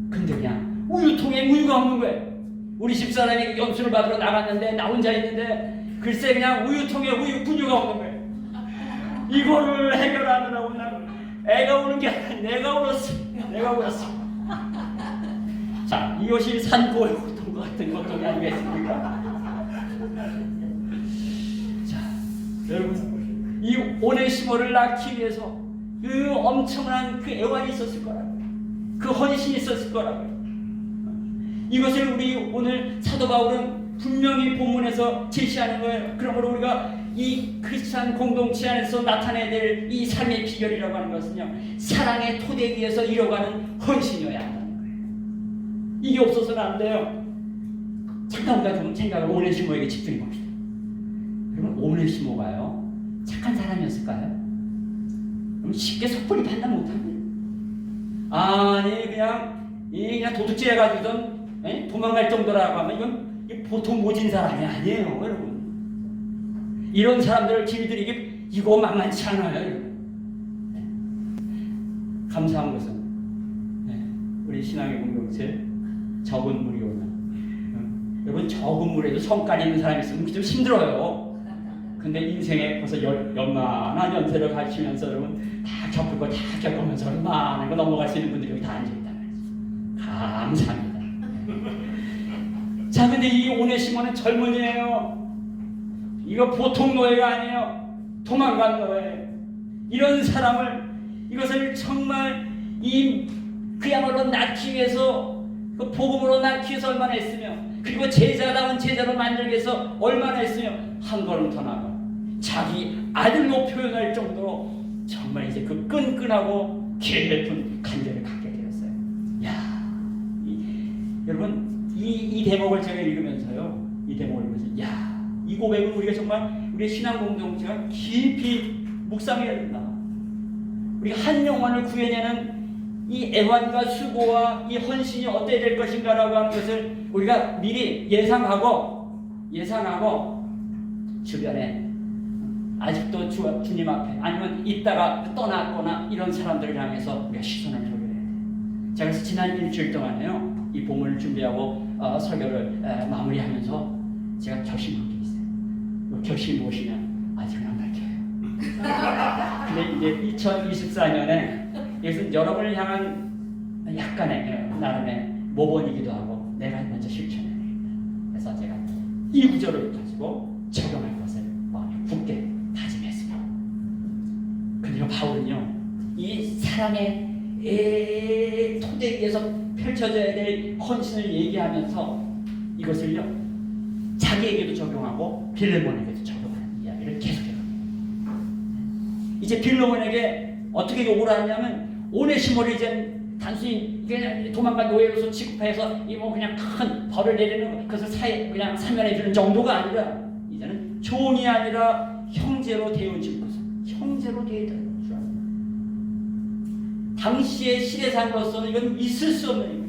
근데 그냥 우유통에 우유가 없는 거예요. 우리 집사람이 연수를 받으러 나갔는데 나 혼자 있는데 글쎄 그냥 우유통에 분유가 없는 거예요. 이거를 해결하느라고 난 애가 우는 게 아니라 내가 울었어. 내가 울었어. 자, 이것이 산고의 고통과 같은 고통이 아니겠습니까? 자, 여러분, 이 오네시모를 낳기 위해서 그 엄청난 그 애환이 있었을 거라고요. 그 헌신이 있었을 거라고요. 이것을 우리 오늘 사도 바울은 분명히 본문에서 제시하는 거예요. 그러므로 우리가 이 크리스찬 공동체 안에서 나타내야 될 이 삶의 비결이라고 하는 것은요, 사랑의 토대 위에서 이뤄가는 헌신이어야 한다는 거예요. 이게 없어서는 안 돼요. 잠깐 우리가 좀 생각을 오네시모에게 집중해 봅시다. 그러면 오네시모가요 착한 사람이었을까요? 그럼 쉽게 섣불리 판단 못합니다. 아니 그냥 도둑질 해가지고선 도망갈 정도라고 하면 이건 보통 모진 사람이 아니에요, 여러분. 이런 사람들을 길들이기 이거 만만치 않아요, 여러분. 감사한 것은 우리 신앙의 공동체 적은 물이 오면 여러분 적은 물에도 성깔 있는 사람이 있으면 좀 힘들어요. 근데 인생에 벌써 연만한 연세를 가시면서 여러분 다 겪을 거 다 겪으면서 얼마나 거 넘어갈 수 있는 분들이 여기 다 앉아있단 말이죠. 감사합니다. 자, 근데 이 오네시모는 젊은이에요. 이거 보통 노예가 아니에요. 도망간 노예. 이런 사람을 이것을 정말 그야말로 낳기 위해서 그 복음으로 낳기 위해서 얼마나 했으며 그리고 제자다운 제자로 만들기 위해서 얼마나 했으며 한 걸음 더 나가 자기 아들로 표현할 정도로 정말 이제 그 끈끈하고 깊은 간절을 갖게 되었어요. 여러분 이 대목을 제가 읽으면서요, 이 대목을 읽으면서 이 고백은 우리가 정말 우리의 신앙 공동체가 깊이 묵상해야 된다. 우리가 한 영혼을 구해내는 이 애환과 수고와 이 헌신이 어떻게 될 것인가라고 하는 것을 우리가 미리 예상하고 주변에 아직도 주님 앞에 아니면 있다가 떠났거나 이런 사람들을 향해서 우리가 시선을 돌려야 돼요. 제가 그래서 지난 일주일 동안에요, 이 본문을 준비하고 설교를 마무리하면서 제가 결심한 게 있어요. 그 결심이 무엇이냐? 아직은 안 밝혀요. 근데 이제 2024년에 이것은 여러분을 향한 약간의 나름의 모범이기도 하고 내가 먼저 실천해야 되겠다. 그래서 제가 이 구절을 가지고 적용할 것을 굳게 다짐했습니다. 근데 바울은요, 이 사랑의 토대 위에서 펼쳐져야 될 헌신을 얘기하면서 이것을요 자기에게도 적용하고 빌레몬에게도 적용하는 이야기를 계속해요. 이제 빌레몬에게 어떻게 욕을 하냐면 오네시모를 이제 단순히 그냥 도망간 노예로서 취급해서 그냥 큰 벌을 내리는 그것을 그냥 사면해 주는 정도가 아니라 이제는 종이 아니라 형제로 대해줄 것을 형제로 대해줄 줄 알아요. 당시의 시대상으로서는 이건 있을 수 없는 일이에요.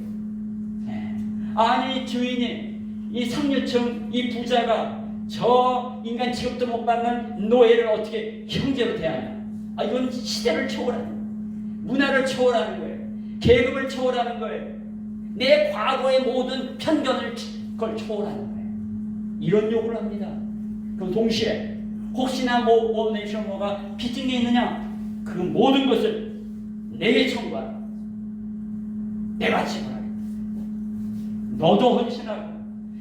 아니 주인이 이 상류층 이 부자가 저 인간 취급도 못 받는 노예를 어떻게 형제로 대하냐? 이건 시대를 초월하는, 문화를 초월하는 거예요. 계급을 초월하는 거예요. 내 과거의 모든 편견을 그걸 초월하는 거예요. 이런 욕을 합니다. 그럼 동시에 혹시나 오네시모가 빚진 게 있느냐? 그 모든 것을 내게 청구하라. 내가 지불하겠다. 너도 헌신하고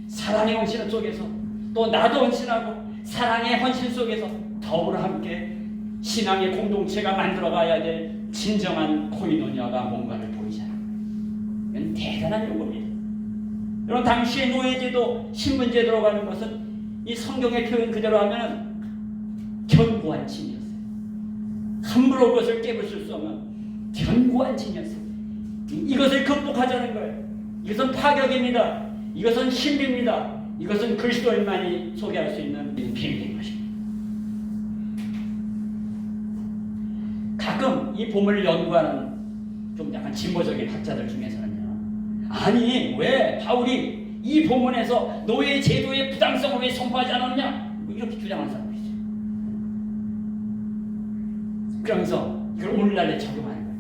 사랑의 헌신 속에서 또 나도 헌신하고 사랑의 헌신 속에서 더불어 함께 신앙의 공동체가 만들어가야 될 진정한 코이노니아가 뭔가를 보이잖아요. 이건 대단한 요구입니다. 여러분, 당시의 노예제도, 신분제도로 가는 것은 이 성경의 표현 그대로 하면 견고한 진이었어요. 함부로 그것을 깨부술 수 없는 견고한 진이었어요. 이것을 극복하자는 거예요. 이것은 파격입니다. 이것은 신비입니다. 이것은 그리스도인만이 소개할 수 있는 비밀인 것입니다. 가끔 이 본문을 연구하는 좀 약간 진보적인 학자들 중에서는요, 아니 왜 바울이 이 본문에서 노예 제도의 부당성을 왜 선포하지 않았냐, 이렇게 주장하는 사람이 있어요. 그러면서 이걸 오늘날에 적용하는 거예요.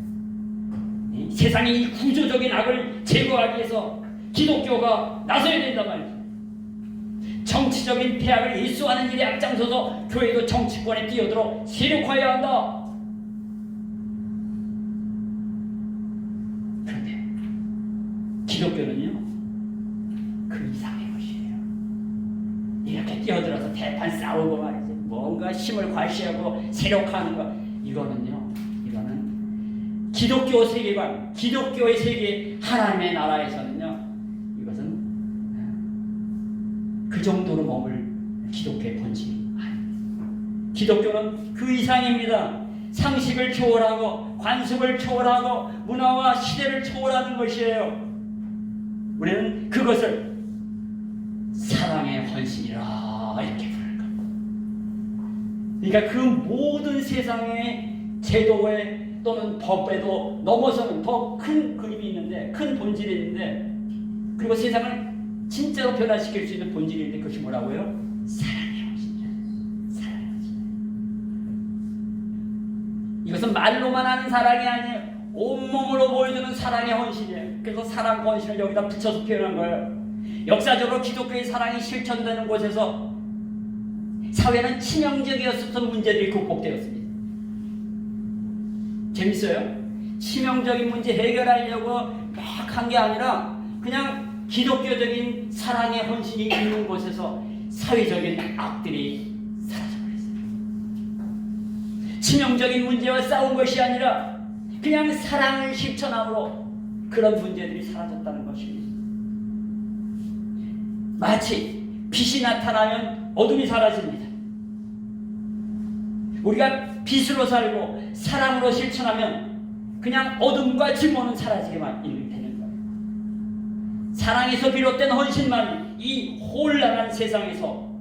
세상의 이 구조적인 악을 제거하기 위해서 기독교가 나서야 된단 말이죠. 정치적인 폐악을 일수하는 일에 앞장서서 교회도 정치권에 뛰어들어 세력화해야 한다. 그런데 기독교는요, 그 이상의 것이에요. 이렇게 뛰어들어서 대판 싸우고 말이지, 뭔가 힘을 과시하고 세력화하는 것, 이거는 기독교 세계관, 기독교의 세계, 하나님의 나라에서는요, 이것은 그 정도로 머물 기독교의 본질이 아닙니다. 기독교는 그 이상입니다. 상식을 초월하고 관습을 초월하고 문화와 시대를 초월하는 것이에요. 우리는 그것을 사랑의 헌신이라 이렇게 부를 겁니다. 그러니까 그 모든 세상의 제도에 또는 법에도 넘어서는 더 큰 그림이 있는데, 큰 본질이 있는데, 그리고 세상을 진짜로 변화시킬 수 있는 본질이 있는데, 그것이 뭐라고요? 사랑의 헌신이에요. 사랑의 헌신. 이것은 말로만 하는 사랑이 아니에요. 온몸으로 보여주는 사랑의 헌신이에요. 그래서 사랑 헌신을 여기다 붙여서 표현한 거예요. 역사적으로 기독교의 사랑이 실천되는 곳에서 사회는 치명적이었었던 문제들이 극복되었습니다. 재밌어요? 치명적인 문제 해결하려고 막 한 게 아니라 그냥 기독교적인 사랑의 헌신이 있는 곳에서 사회적인 악들이 사라져버렸어요. 치명적인 문제와 싸운 것이 아니라 그냥 사랑을 실천함으로 그런 문제들이 사라졌다는 것입니다. 마치 빛이 나타나면 어둠이 사라집니다. 우리가 빛으로 살고 사랑으로 실천하면 그냥 어둠과 증오는 사라지게만 되는 거예요. 사랑에서 비롯된 헌신만이 이 혼란한 세상에서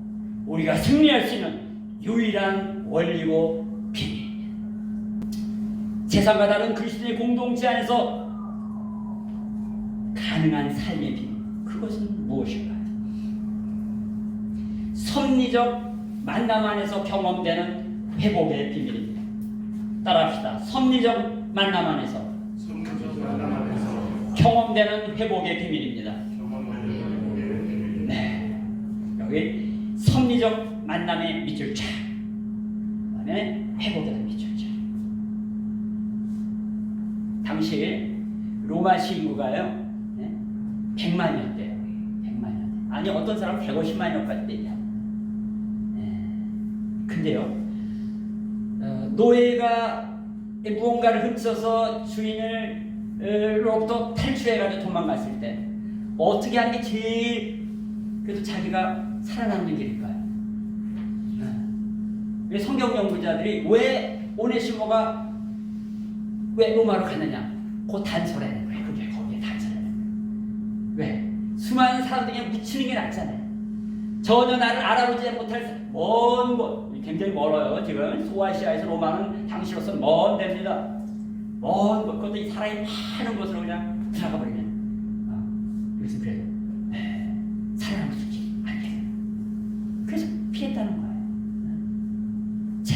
우리가 승리할 수 있는 유일한 원리고 비밀입니다. 세상과 다른 그리스도의 공동체 안에서 가능한 삶의 비밀, 그것은 무엇인가요? 섭리적 만남 안에서 경험되는 회복의 비밀입니다. 따라합시다. 섭리적 만남 안에서 경험되는 회복의 비밀입니다. 네, 여기 섭리적 만남의 밑줄 차, 그다음에 회복에 대한 밑줄 차. 당시 로마 시인구가요, 100만이었대요. 100만이었대요. 아니 어떤 사람은 150만이었까지 되냐. 근데요, 노예가 무언가를 훔쳐서 주인으로부터 탈출해가지고 도망갔을 때 어떻게 하는 게 제일 그래도 자기가 살아남는 길일까요? 성경 연구자들이 왜 오네시모가 왜 로마로 갔느냐? 그 단서라는 거예요. 그게 거기에 단서라는 거예요. 왜? 수많은 사람들이 묻히는 게 낫잖아요. 전혀 나를 알아보지 못할 먼 곳, 굉장히 멀어요. 지금 소아시아에서 로마는 당시로서는 먼 데입니다. 먼 곳, 그것도 이 사람이 많은 곳으로 그냥 들어가 버리면, 그래서 그래요. 살아남을 수 있지 않겠어요. 그래서 피했다는 거예요. 자,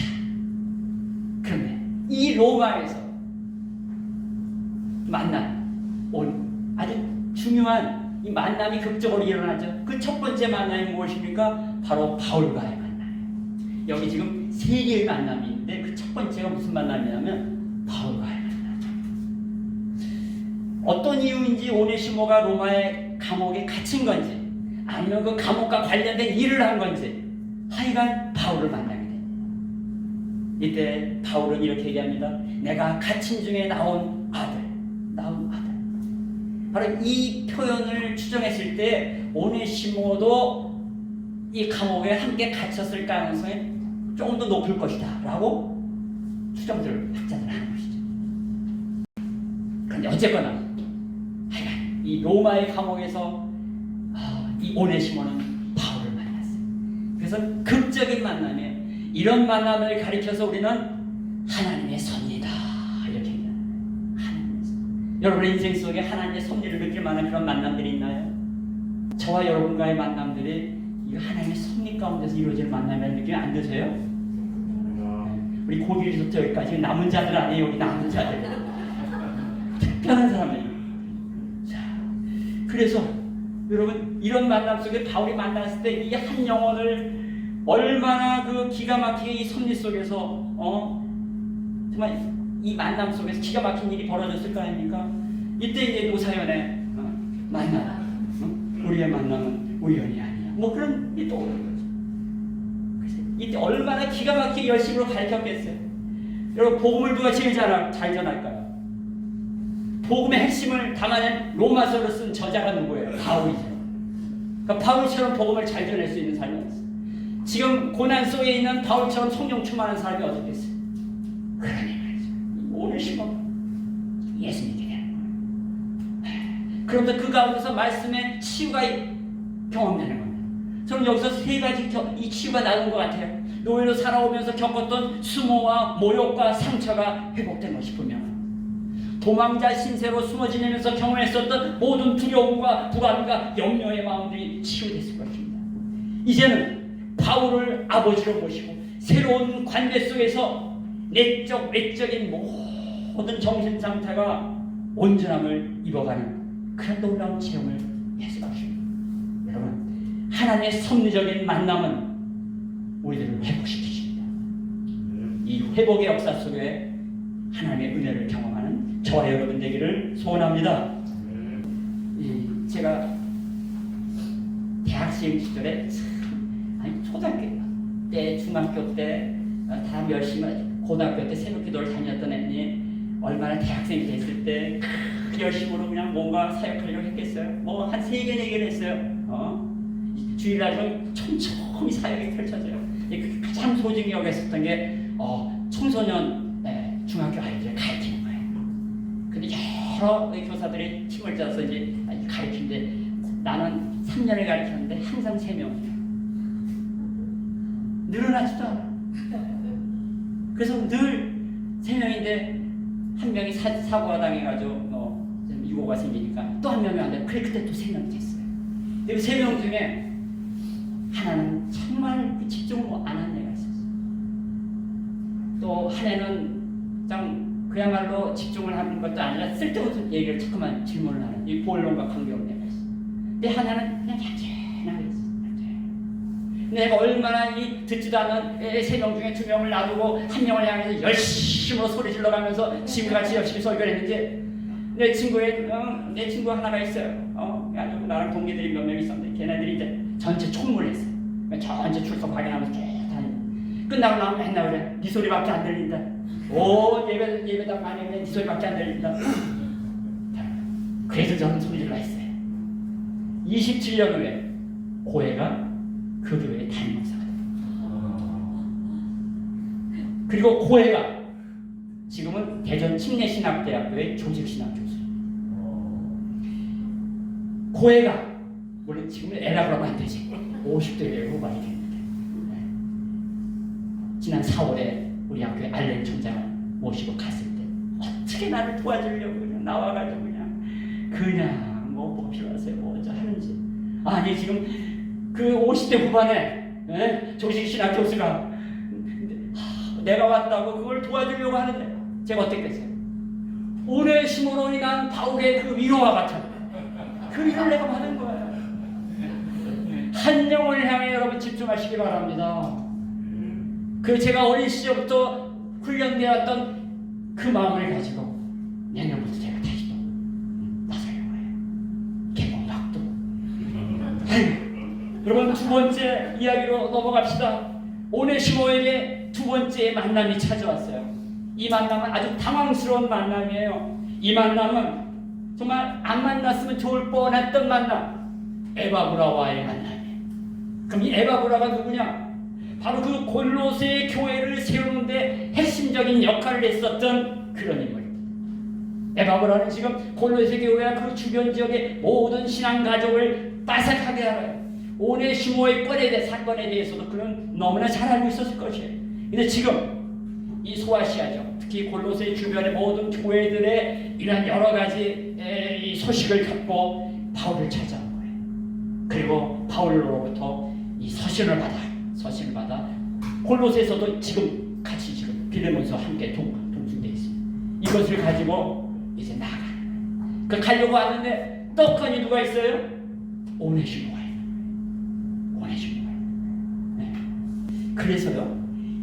그런데 이 로마에서 만난 아주 중요한 이 만남이 극적으로 일어나죠. 그 첫 번째 만남이 무엇입니까? 바로 바울과의 만남이에요. 여기 지금 세 개의 만남이 있는데 그 첫 번째가 무슨 만남이냐면 바울과의 만남. 어떤 이유인지 오네시모가 로마의 감옥에 갇힌 건지 아니면 그 감옥과 관련된 일을 한 건지 하여간 바울을 만나게 됩니다. 이때 바울은 이렇게 얘기합니다. 내가 갇힌 중에 나온 아들. 바로 이 표현을 추정했을 때 오네시모도 이 감옥에 함께 갇혔을 가능성이 조금 더 높을 것이다 라고 학자들 하는 것이죠. 그런데 어쨌거나 하여간 이 로마의 감옥에서 이 오네시모는 바울을 만났어요. 그래서 극적인 만남에 이런 만남을 가리켜서 우리는 하나님의 섭리다 이렇게 얘기합니다. 하나님의 섭리. 여러분의 인생 속에 하나님의 섭리를 느낄 만한 그런 만남들이 있나요? 저와 여러분과의 만남들이 이 하나님의 섭리 가운데서 이루어질 만남이라는 느낌이 안 드세요? 우리 고기리부터 여기까지 남은 자들 아니에요. 여기 남은 자들. 특별한 사람이에요. 자, 그래서 여러분 이런 만남 속에 바울이 만났을 때 이 한 영혼을 얼마나 그 기가 막히게 이 섭리 속에서 정말 이 만남 속에서 기가 막힌 일이 벌어졌을 거 아닙니까? 이때 이제 노사연의 만남, 우리의 만남은 우연이 아니야. 뭐 그런 일이 떠오르는 거죠. 그래서 이때 얼마나 기가 막히게 열심으로 가르쳤겠어요. 여러분 복음을 누가 제일 잘 전할까요? 복음의 핵심을 담아낸 로마서를 쓴 저자가 누구예요? 바울이죠. 그러니까 바울처럼 복음을 잘 전할 수 있는 사람이 없어요. 지금 고난 속에 있는 바울처럼 성령 충만한 사람이 어디 있겠어요? 그러니 말이죠. 오네시모 예수 믿게 되는 거예요. 그러면서 그 가운데서 말씀의 치유가 경험되는 겁니다. 저는 여기서 세 가지 이 치유가 나온 것 같아요. 노예로 살아오면서 겪었던 수모와 모욕과 상처가 회복된 것이 분명합니다. 도망자 신세로 숨어 지내면서 경험했었던 모든 두려움과 불안과 염려의 마음들이 치유됐을 것입니다. 이제는 바울을 아버지로 모시고 새로운 관계 속에서 내적 외적인 모든 정신 상태가 온전함을 입어가는 그런 놀라운 체험을 했을 것입니다. 여러분, 하나님의 섭리적인 만남은 우리들을 회복시키십니다. 이 회복의 역사 속에 하나님의 은혜를 경험하는 저와 여러분 되기를 소원합니다. 제가 대학생 시절에 초등학교 때, 중학교 때 다 열심히 고등학교 때 새벽기도를 다녔던 애니 얼마나 대학생이 됐을 때 열심으로 그냥 뭔가 사역하려고 했겠어요. 뭐 한 3개, 4개를 했어요. 주일날 촘촘히 사역이 펼쳐져요. 가장 소중히 여겼었던 게 청소년 중학교 아이들을 가르치는 거예요. 근데 여러 교사들이 팀을 짜서 이제 가르치는데 나는 3년을 가르쳤는데 항상 3명이에요. 늘어나지도 않아. 그래서 늘 3명인데 한 명이 사고가 당해가지고 유고가 생기니까 또 한 명이 안 돼. 그래 그때 또 3명이 됐어요. 근데 그 3명 중에 하나는 정말 집중을 안 한 애가 있었어요. 또 한 애는 좀 그야말로 집중을 하는 것도 아니라 쓸데없는 얘기를 자꾸만 질문을 하는 이 본론과 관계없는 애가 있어요. 근데 하나는 그냥 얌전하게 있어요. 내가 얼마나 이 듣지도 않는 3명 중에 2명을 놔두고 1명을 향해서 열심히 소리 질러가면서 지금같이 열심히 설교를 했는지 내 친구 하나가 있어요. 아주 나랑 동기들이 몇 명 있었는데 걔네들이 이제 전체 총무를 했어요. 전체 출석 확인하면서 쭉 다니고 끝나고 나면 맨날 그래. 네 소리밖에 안 들린다. 오 예배당 많이 했는데 네 소리밖에 안 들린다. 그래서 저는 소리 질러 했어요. 27년 후에 고해가 그 교회의 담임 목사가 돼요. 그리고 고해가 지금은 대전 침례신학대학교의 조직신학 교수예요. 고해가 물론 지금은 애라 그러면 안 되지. 50대 후반이 됐는데 지난 4월에 우리 학교에 알렌 총장을 모시고 갔을 때 어떻게 나를 도와주려고 그냥 나와가지고 그냥 뭐 필요하세요 뭐 어쩌 하는지 아니 지금 그 50대 후반에 조직신학 교수가 내가 왔다고 그걸 도와주려고 하는데 제가 어땠겠어요? 오네시모로 인한 바울의 그 위로와 같은 그 위로를 내가 받은 거예요. 한 영혼을 향해 여러분 집중하시기 바랍니다. 그 제가 어린 시절부터 훈련되었던 그 마음을 가지고 내년부터 제가 다시 또 나서려고 해요. 개봉박도. 여러분, 두 번째 이야기로 넘어갑시다. 오네시모에게 두 번째 만남이 찾아왔어요. 이 만남은 아주 당황스러운 만남이에요. 이 만남은 정말 안 만났으면 좋을 뻔했던 만남, 에바브라와의 만남이에요. 그럼 이 에바브라가 누구냐? 바로 그 골로새 교회를 세우는데 핵심적인 역할을 했었던 그런 인물입니다. 에바브라는 지금 골로새 교회와 그 주변 지역의 모든 신앙 가족을 빠삭하게 알아요. 오네시모의 사건에 대해서도 그는 너무나 잘 알고 있었을 것이에요. 근데 지금 이 소아시아죠, 특히 골로새 주변의 모든 교회들의 이런 여러 가지 이 소식을 갖고 바울을 찾아온 거예요. 그리고 바울로부터 이 서신을 받아 골로새에서도 지금 같이 지금 빌레몬서와 함께 동승되어 있습니다. 이것을 가지고 이제 나가는 거예요. 그 가려고 하는데 떡하니 누가 있어요? 오네시모가 있는 거예요. 오네시모가. 네. 그래서요,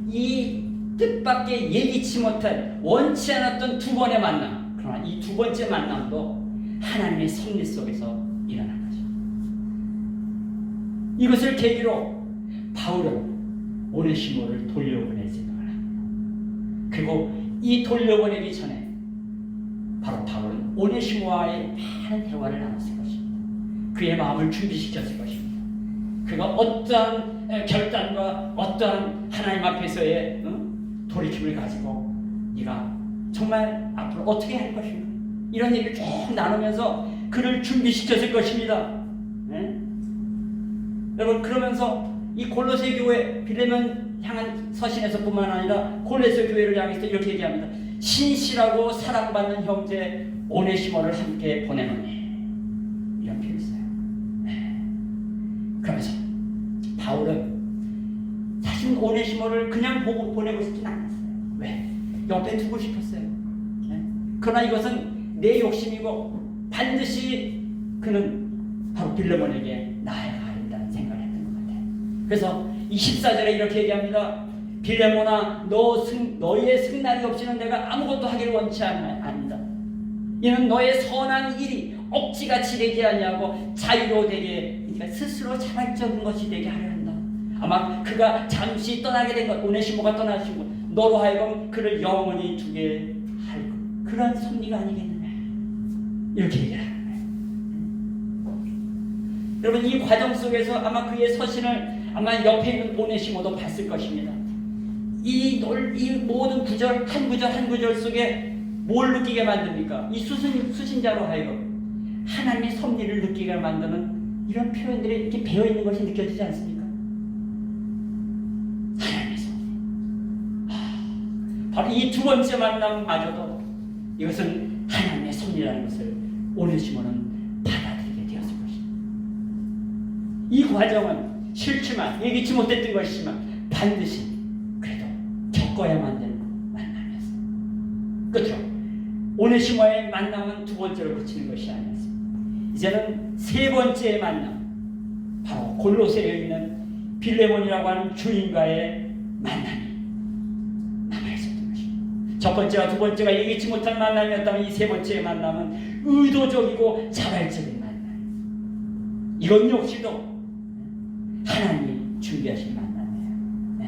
이 뜻밖의 예기치 못한 원치 않았던 두 번의 만남, 그러나 이 두 번째 만남도 하나님의 섭리 속에서 일어난 거죠. 이것을 계기로 바울은 오네시모를 돌려보낼 생각을 합니다. 그리고 이 돌려보내기 전에 바로 바울은 오네시모와의 많은 대화를 나눴을 것입니다. 그의 마음을 준비시켰을 것입니다. 그가 어떠한 결단과 어떠한 하나님 앞에서의 돌이킴을 가지고 네가 정말 앞으로 어떻게 할 것인가, 이런 얘기를 쭉 나누면서 그를 준비시켰을 것입니다. 네? 여러분, 그러면서 이 골로새 교회, 빌레몬 향한 서신에서뿐만 아니라 골로새 교회를 향해서 이렇게 얘기합니다. 신실하고 사랑받는 형제 오네시모를 함께 보내노니, 이런 표현이 있어요. 네. 그러면서 바울은 사실 오네시모를 그냥 보내고 싶진 않았어요. 왜? 옆에 두고 싶었어요. 네? 그러나 이것은 내 욕심이고 반드시 그는 바로 빌레몬에게 나아가야 한다는 생각을 했던 것 같아요. 그래서 24절에 이렇게 얘기합니다. 빌레몬아, 너희의 승낙이 없이는 내가 아무것도 하기를 원치 않는다. 이는 너의 선한 일이 억지같이 되게 아니하고 자유로 되게, 그러니까 스스로 자발적인 것이 되게 하려 한다. 아마 그가 잠시 떠나게 된 것, 오네시모가 떠나시고 너로 하여금 그를 영원히 두게 할 그런 섭리가 아니겠느냐, 이렇게 얘기합니다. 여러분, 이 과정 속에서 아마 그의 서신을 아마 옆에 있는 오네시모도 봤을 것입니다. 이 모든 구절 한 구절 속에 뭘 느끼게 만듭니까? 이 수신자로 하여금 하나님의 섭리를 느끼게 만드는 이런 표현들이 이렇게 배어 있는 것이 느껴지지 않습니까? 하나님의 섭리. 바로 이 두 번째 만남마저도 이것은 하나님의 섭리라는 것을 오네시모는 받아들이게 되었을 것입니다. 이 과정은 싫지만, 예기치 못했던 것이지만 반드시 그래도 겪어야만 되는 만남이었어요. 끝으로 오네시모의 만남은 두 번째로 그치는 것이 아니었습니다. 이제는 세 번째 만남, 바로 골로새에 있는 빌레몬이라고 하는 주인과의 만남이 남아있었던 것입니다. 첫 번째와 두 번째가 예기치 못한 만남이었다면 이 세 번째의 만남은 의도적이고 자발적인 만남. 이건 역시도 하나님이 준비하신 만남이에요. 네.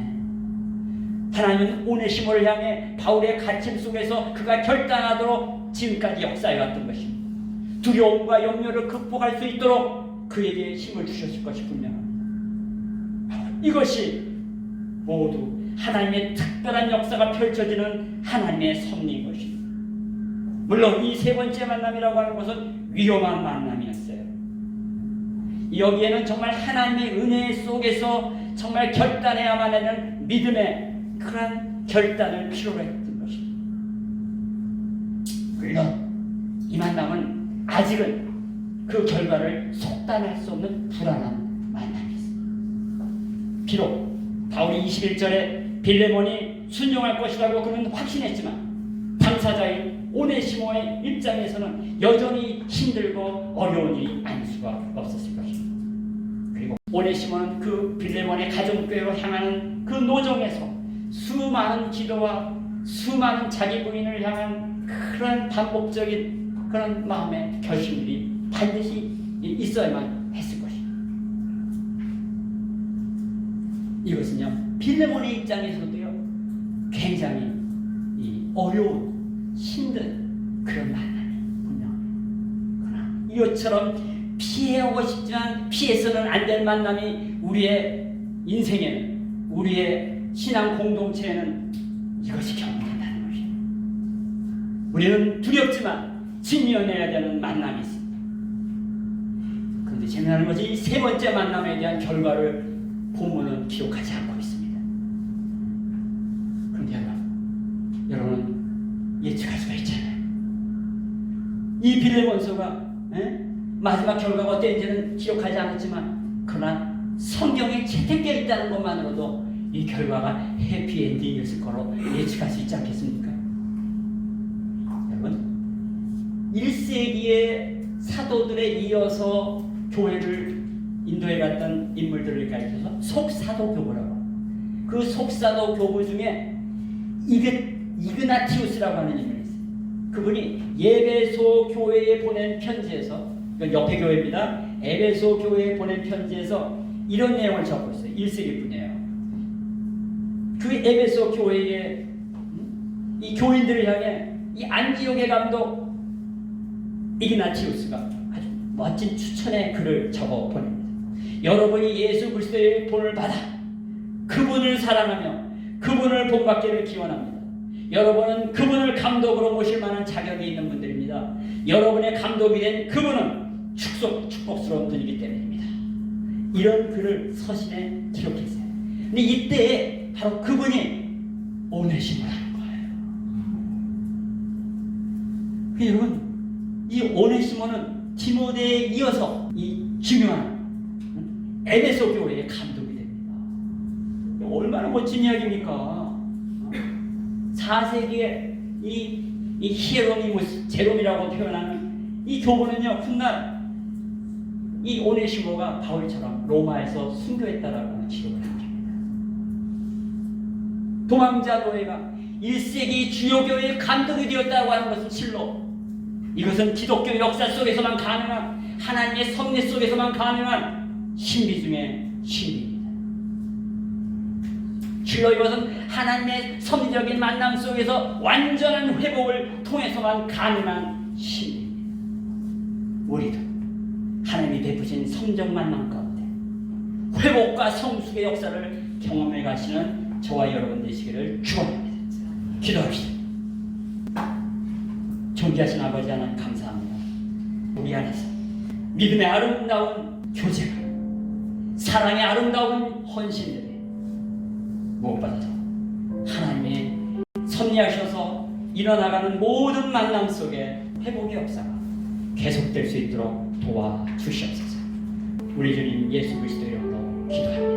하나님은 오네시모를 향해 바울의 갇힘 속에서 그가 결단하도록 지금까지 역사해왔던 것입니다. 두려움과 염려를 극복할 수 있도록 그에게 힘을 주셨을 것이 분명합니다. 이것이 모두 하나님의 특별한 역사가 펼쳐지는 하나님의 섭리인 것입니다. 물론 이 세 번째 만남이라고 하는 것은 위험한 만남이었어요. 여기에는 정말 하나님의 은혜 속에서 정말 결단해야만 하는 믿음의 그런 결단을 필요로 했던 것입니다. 물론 이 만남은 아직은 그 결과를 속단할 수 없는 불안한 만남이었습니다. 비록 바울이 21절에 빌레몬이 순종할 것이라고 그는 확신했지만 당사자인 오네시모의 입장에서는 여전히 힘들고 어려운 일이 아닐 수가 없었을 것입니다. 그리고 오네시모는 그 빌레몬의 가정교회로 향하는 그 노정에서 수많은 기도와 수많은 자기 부인을 향한 그런 반복적인 그런 마음의 결심들이 반드시 있어야만 했을 것이다. 이것은요, 빌레몬의 입장에서도요, 굉장히 어려운, 힘든 그런 만남이 분명합니다. 그러나 이것처럼 피해오고 싶지만 피해서는 안 될 만남이 우리의 인생에는, 우리의 신앙 공동체에는 이것이 경험된다는 것입니다. 우리는 두렵지만 직면해야 되는 만남이 있습니다. 그런데 재미나는 것이 이 세 번째 만남에 대한 결과를 본문은 기록하지 않고 있습니다. 그런데 여러분은 예측할 수가 있잖아요. 이 빌레몬서가 마지막 결과가 어땠는지는 기록하지 않았지만, 그러나 성경에 채택되어 있다는 것만으로도 이 결과가 해피엔딩이었을 거로 예측할 수 있지 않겠습니까? 여러분, 1세기의 사도들에 이어서 교회를 인도에 갔던 인물들을 가리켜서 속사도교부라고, 그 속사도교부 중에 이그나티우스라고 하는 인물이 있어요. 그분이 에베소 교회에 보낸 편지에서, 이건 옆에 교회입니다. 에베소 교회에 보낸 편지에서 이런 내용을 적고 있어요. 1세기 분이에요. 그 에베소 교회의 이 교인들을 향해 이 안디옥의 감독 이그나티우스가 아주 멋진 추천의 글을 적어 보냅니다. 여러분이 예수 그리스도의 본을 받아 그분을 사랑하며 그분을 본받기를 기원합니다. 여러분은 그분을 감독으로 모실 만한 자격이 있는 분들입니다. 여러분의 감독이 된 그분은 축복스러운 분이기 때문입니다. 이런 글을 서신에 기록했어요. 근데 이때 바로 그분이 오네시모라는 거예요. 여러분, 이 오네시모는 디모데에 이어서 이 중요한 에베소 교회의 감독이 됩니다. 얼마나 멋진 이야기입니까? 4세기에 이 히에로니무스, 제롬이라고 표현하는 이 교부는요, 훗날 이 오네시모가 바울처럼 로마에서 순교했다라고 기록을 합니다. 도망자 노예가 1세기 주요 교회의 감독이 되었다고 하는 것은 실로 이것은 기독교 역사 속에서만 가능한, 하나님의 섭리 속에서만 가능한 신비 중에 신비입니다. 실로 이것은 하나님의 섭리적인 만남 속에서 완전한 회복을 통해서만 가능한 신비입니다. 우리도 하나님이 베푸신 성적 만남 가운데 회복과 성숙의 역사를 경험해 가시는 저와 여러분 되시기를 축원합니다. 기도합시다. 존귀하신 아버지 하나님 감사합니다. 우리 안에서 믿음의 아름다운 교제가, 사랑의 아름다운 헌신들이 무엇보다도 하나님이 섭리하셔서 일어나가는 모든 만남 속에 회복의 역사가 계속될 수 있도록 도와주시옵소서. 우리 주님 예수 그리스도 이름으로 기도합니다.